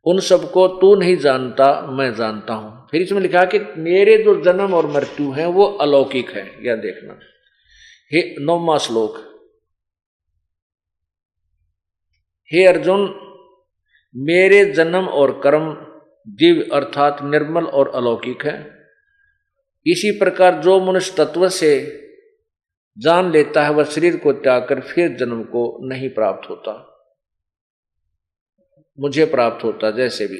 उन सबको तू नहीं जानता मैं जानता हूं। फिर इसमें लिखा कि मेरे जो जन्म और मृत्यु हैं वो अलौकिक है। यह देखना, हे 9वां श्लोक, हे अर्जुन मेरे जन्म और कर्म दिव्य अर्थात निर्मल और अलौकिक है। इसी प्रकार जो मनुष्य तत्व से जान लेता है वह शरीर को त्याग कर फिर जन्म को नहीं प्राप्त होता, मुझे प्राप्त होता जैसे भी।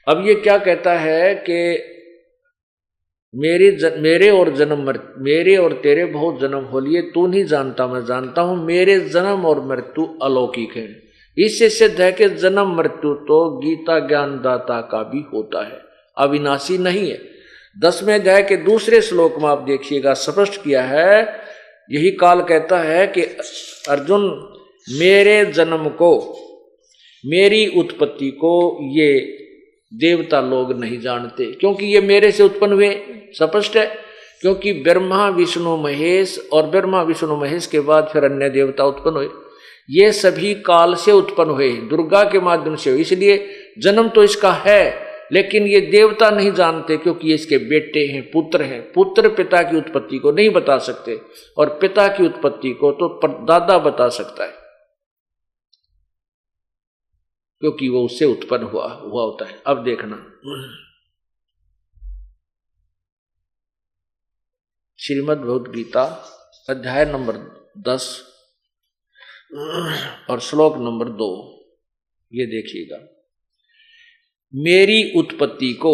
अब ये क्या कहता है कि मेरे और तेरे बहुत जन्म हो लिए, तू नहीं जानता मैं जानता हूं। मेरे जन्म और मृत्यु अलौकिक है। इससे सिद्ध है कि जन्म मृत्यु तो गीता ज्ञान दाता का भी होता है, अविनाशी नहीं है। 10वें अध्याय के दूसरे श्लोक में आप देखिएगा स्पष्ट किया है। यही काल कहता है कि अर्जुन मेरे जन्म को, मेरी उत्पत्ति को ये देवता लोग नहीं जानते, क्योंकि ये मेरे से उत्पन्न हुए। स्पष्ट है, क्योंकि ब्रह्मा विष्णु महेश और ब्रह्मा विष्णु महेश के बाद फिर अन्य देवता उत्पन्न हुए। ये सभी काल से उत्पन्न हुए, दुर्गा के माध्यम से हुए। इसलिए जन्म तो इसका है, लेकिन ये देवता नहीं जानते क्योंकि ये इसके बेटे हैं, पुत्र हैं। पुत्र पिता की उत्पत्ति को नहीं बता सकते और पिता की उत्पत्ति को तो दादा बता सकता है, क्योंकि वो उससे उत्पन्न हुआ होता है। अब देखना श्रीमद् भगवद गीता अध्याय नंबर 10 और श्लोक नंबर 2, ये देखिएगा। मेरी उत्पत्ति को,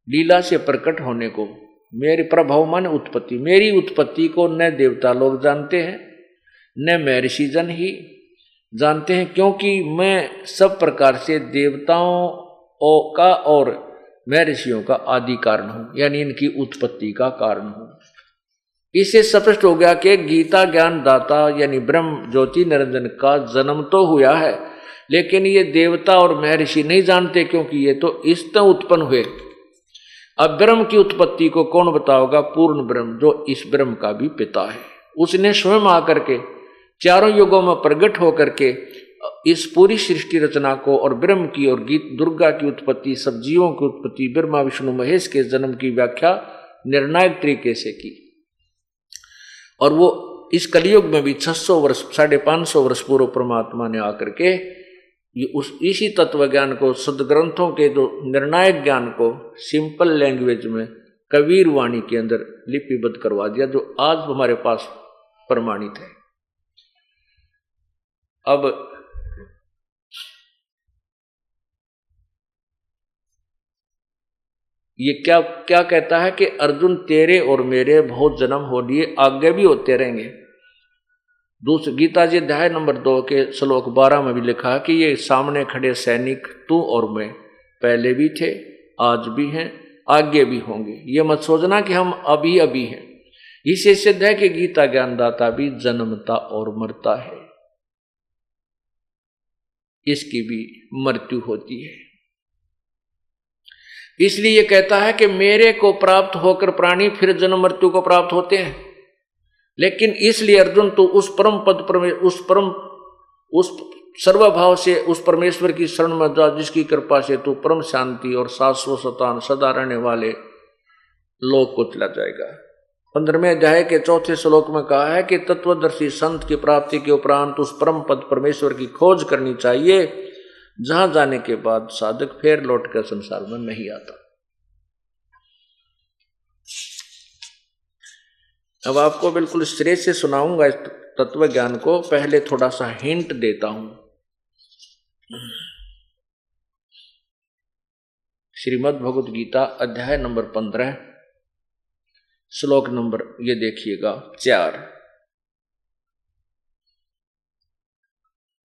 लीला से प्रकट होने को, मेरे प्रभाव माने उत्पत्ति, मेरी उत्पत्ति को न देवता लोग जानते हैं न महर्षि जन ही जानते हैं, क्योंकि मैं सब प्रकार से देवताओं का और महर्षियों का आदि कारण हूं, यानी इनकी उत्पत्ति का कारण हूं। इससे स्पष्ट हो गया कि गीता ज्ञान दाता यानी ब्रह्म ज्योति निरंजन का जन्म तो हुआ है, लेकिन ये देवता और महर्षि नहीं जानते, क्योंकि ये तो इससे उत्पन्न हुए। अब ब्रह्म की उत्पत्ति को कौन बताओगा? पूर्ण ब्रह्म, जो इस ब्रह्म का भी पिता है। उसने स्वयं आकर के चारों युगों में प्रकट होकर के इस पूरी सृष्टि रचना को और ब्रह्म की और दुर्गा की उत्पत्ति, सब जीवों की उत्पत्ति, ब्रह्मा विष्णु महेश के जन्म की व्याख्या निर्णायक तरीके से की। और वो इस कलयुग में भी 600 वर्ष 550 वर्ष पूर्व परमात्मा ने आकर के इसी तत्व ज्ञान को, सदग्रंथों के जो निर्णायक ज्ञान को सिंपल लैंग्वेज में कबीर वाणी के अंदर लिपिबद्ध करवा दिया, जो आज हमारे पास प्रमाणित है। अब ये क्या क्या कहता है कि अर्जुन तेरे और मेरे बहुत जन्म हो लिए, आगे भी होते रहेंगे। दूसरे गीता जी अध्याय नंबर 2 के श्लोक 12 में भी लिखा है कि ये सामने खड़े सैनिक तू और मैं पहले भी थे, आज भी हैं, आगे भी होंगे। ये मत सोचना कि हम अभी अभी हैं। इससे सिद्ध है कि गीता ज्ञानदाता भी जन्मता और मरता है, इसकी भी मृत्यु होती है। इसलिए ये कहता है कि मेरे को प्राप्त होकर प्राणी फिर जन्म मृत्यु को प्राप्त होते हैं। लेकिन इसलिए अर्जुन तो उस परम पद उस सर्वभाव से उस परमेश्वर की शरण में जा, जिसकी कृपा से तू परम शांति और शाश्वत सतान सदा रहने वाले लोक को चला जाएगा। 15वें अध्याय के 4 श्लोक में कहा है कि तत्वदर्शी संत की प्राप्ति के उपरांत उस परम पद परमेश्वर की खोज करनी चाहिए, जहां जाने के बाद साधक फिर लौटकर संसार में नहीं आता। अब आपको बिल्कुल श्रेय से सुनाऊंगा इस तत्व ज्ञान को, पहले थोड़ा सा हिंट देता हूं। श्रीमद् भगवद गीता अध्याय नंबर 15 श्लोक नंबर ये देखिएगा 4।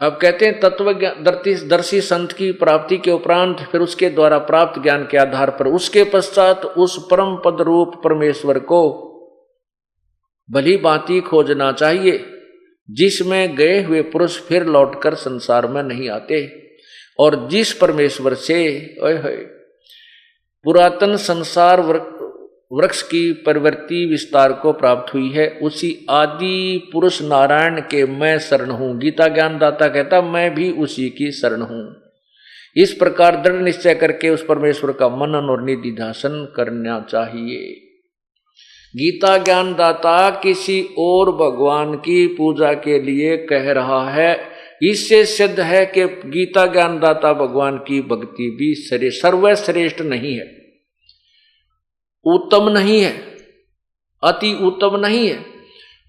अब कहते हैं तत्वदर्शी संत की प्राप्ति के उपरांत फिर उसके द्वारा प्राप्त ज्ञान के आधार पर उसके पश्चात उस परम पद रूप परमेश्वर को भली भांति खोजना चाहिए, जिसमें गए हुए पुरुष फिर लौटकर संसार में नहीं आते, और जिस परमेश्वर से पुरातन संसार वृक्ष की प्रवृत्ति विस्तार को प्राप्त हुई है, उसी आदि पुरुष नारायण के मैं शरण हूं। गीता ज्ञानदाता कहता मैं भी उसी की शरण हूं। इस प्रकार दृढ़ निश्चय करके उस परमेश्वर का मनन और निधिध्यासन करना चाहिए। गीता ज्ञानदाता किसी और भगवान की पूजा के लिए कह रहा है। इससे सिद्ध है कि गीता ज्ञानदाता भगवान की भक्ति भी सर्वश्रेष्ठ नहीं है, उत्तम नहीं है, अति उत्तम नहीं है।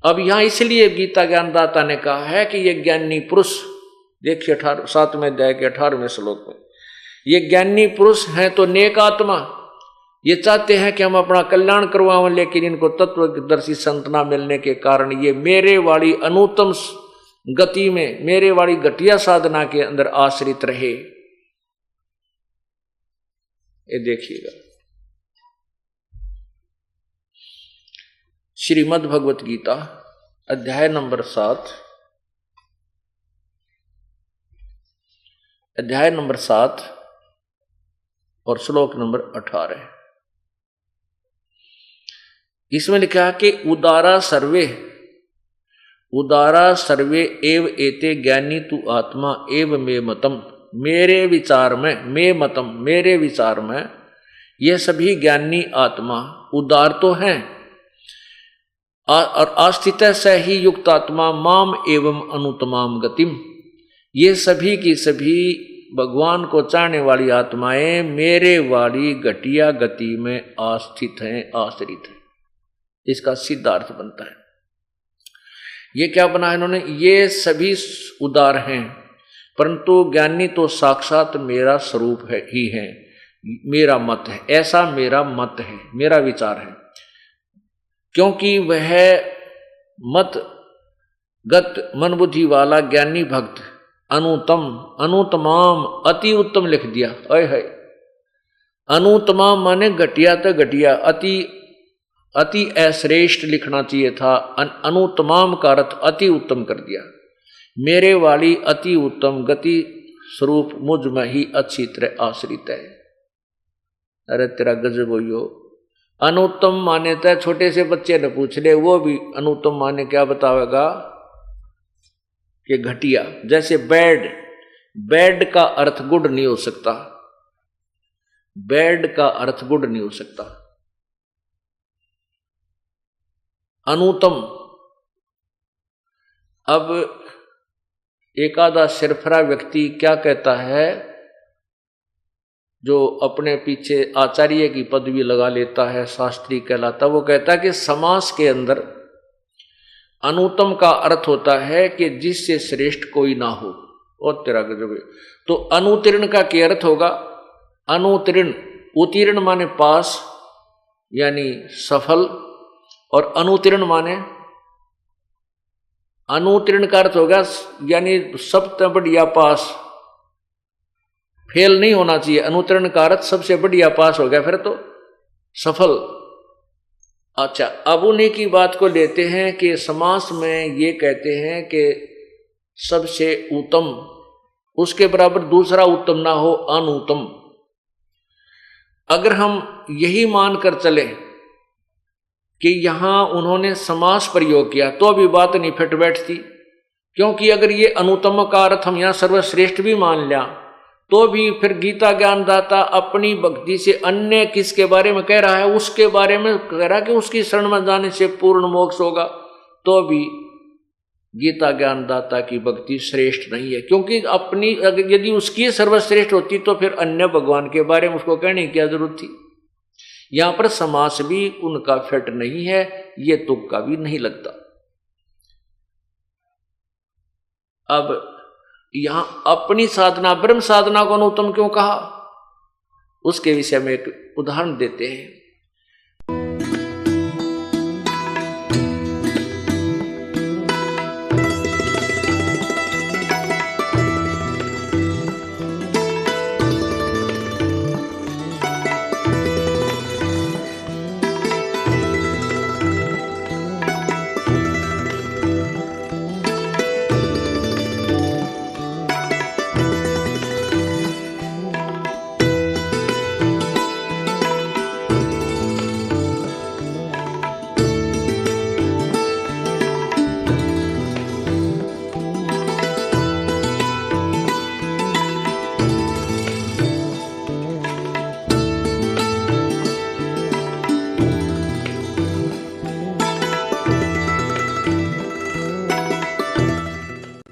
अब यहां इसलिए गीता ज्ञानदाता ने कहा है कि ये ज्ञानी पुरुष, देखिए 7वें अध्याय के 18वें श्लोक में, ये ज्ञानी पुरुष हैं तो नेक आत्मा, ये चाहते हैं कि हम अपना कल्याण करवाएं, लेकिन इनको तत्वदर्शी संत ना मिलने के कारण ये मेरे वाली अनुत्तम गति में, मेरे वाली घटिया साधना के अंदर आश्रित रहे। ये देखिएगा श्रीमद् भगवत गीता अध्याय नंबर 7 और श्लोक नंबर 18। इसमें लिखा है कि उदारा सर्वे एव एते ज्ञानी तु आत्मा एव मे मतम मेरे विचार में, मे मतम, मेरे विचार में ये सभी ज्ञानी आत्मा उदार तो हैं और आस्थित से ही युक्त आत्मा माम एवं अनुतमाम गतिम, ये सभी की सभी भगवान को चाहने वाली आत्माएं मेरे वाली घटिया गति में आस्थित हैं, आश्रित हैं। इसका सीधा अर्थ बनता है। ये क्या बना है इन्होंने, ये सभी उदार हैं परंतु ज्ञानी तो साक्षात मेरा स्वरूप है ही है, मेरा मत है, ऐसा मेरा मत है, मेरा विचार है। क्योंकि वह मत गत मन बुद्धि वाला ज्ञानी भक्त अनुतम, अनुतमाम, अति उत्तम लिख दिया। अय है, अनुतमाम माने घटिया तो घटिया, अति अश्रेष्ठ लिखना चाहिए था, अनुतमाम का अर्थ अति उत्तम कर दिया। मेरे वाली अति उत्तम गति स्वरूप मुझ में ही अच्छी तरह आश्रित है। अरे तेरा गजब हो। अनुत्तम माने तो छोटे से बच्चे ने पूछ ले, वो भी अनुत्तम माने क्या बतावेगा कि घटिया। जैसे बैड, बैड का अर्थ गुड नहीं हो सकता, बैड का अर्थ गुड नहीं हो सकता। अनुत्तम, अब एक आधा सिरफरा व्यक्ति क्या कहता है, जो अपने पीछे आचार्य की पदवी लगा लेता है, शास्त्री कहलाता, वो कहता है कि समास के अंदर अनुत्तम का अर्थ होता है कि जिससे श्रेष्ठ कोई ना हो। और तेरा गजब। तो अनुतीर्ण का क्या अर्थ होगा, अनुतीर्ण, उत्तीर्ण माने पास यानी सफल, और अनुतीर्ण माने, अनुतीर्ण का अर्थ होगा यानी सबसे बढ़िया पास, फेल नहीं होना चाहिए। अनुतीर्ण का अर्थ सबसे बढ़िया पास हो गया, फिर तो सफल। अच्छा, अब उन्हीं की बात को लेते हैं कि समास में ये कहते हैं कि सबसे उत्तम, उसके बराबर दूसरा उत्तम ना हो, अनुत्तम। अगर हम यही मानकर चले कि यहां उन्होंने समास प्रयोग किया तो भी बात नहीं फिट बैठती, क्योंकि अगर ये अनुत्तम का अर्थ हम यहां सर्वश्रेष्ठ भी मान लिया तो भी फिर गीता ज्ञानदाता अपनी भक्ति से अन्य किसके बारे में कह रहा है, उसके बारे में कह रहा है कि उसकी शरण में जाने से पूर्ण मोक्ष होगा, तो भी गीता ज्ञानदाता की भक्ति श्रेष्ठ नहीं है। क्योंकि अपनी यदि उसकी सर्वश्रेष्ठ होती तो फिर अन्य भगवान के बारे में उसको कहने की क्या जरूरत थी। यहां पर समास भी उनका फिट नहीं है, ये तुक्का भी नहीं लगता। अब यहां अपनी साधना, ब्रह्म साधना को अनुत्तम क्यों कहा, उसके विषय में एक उदाहरण देते हैं।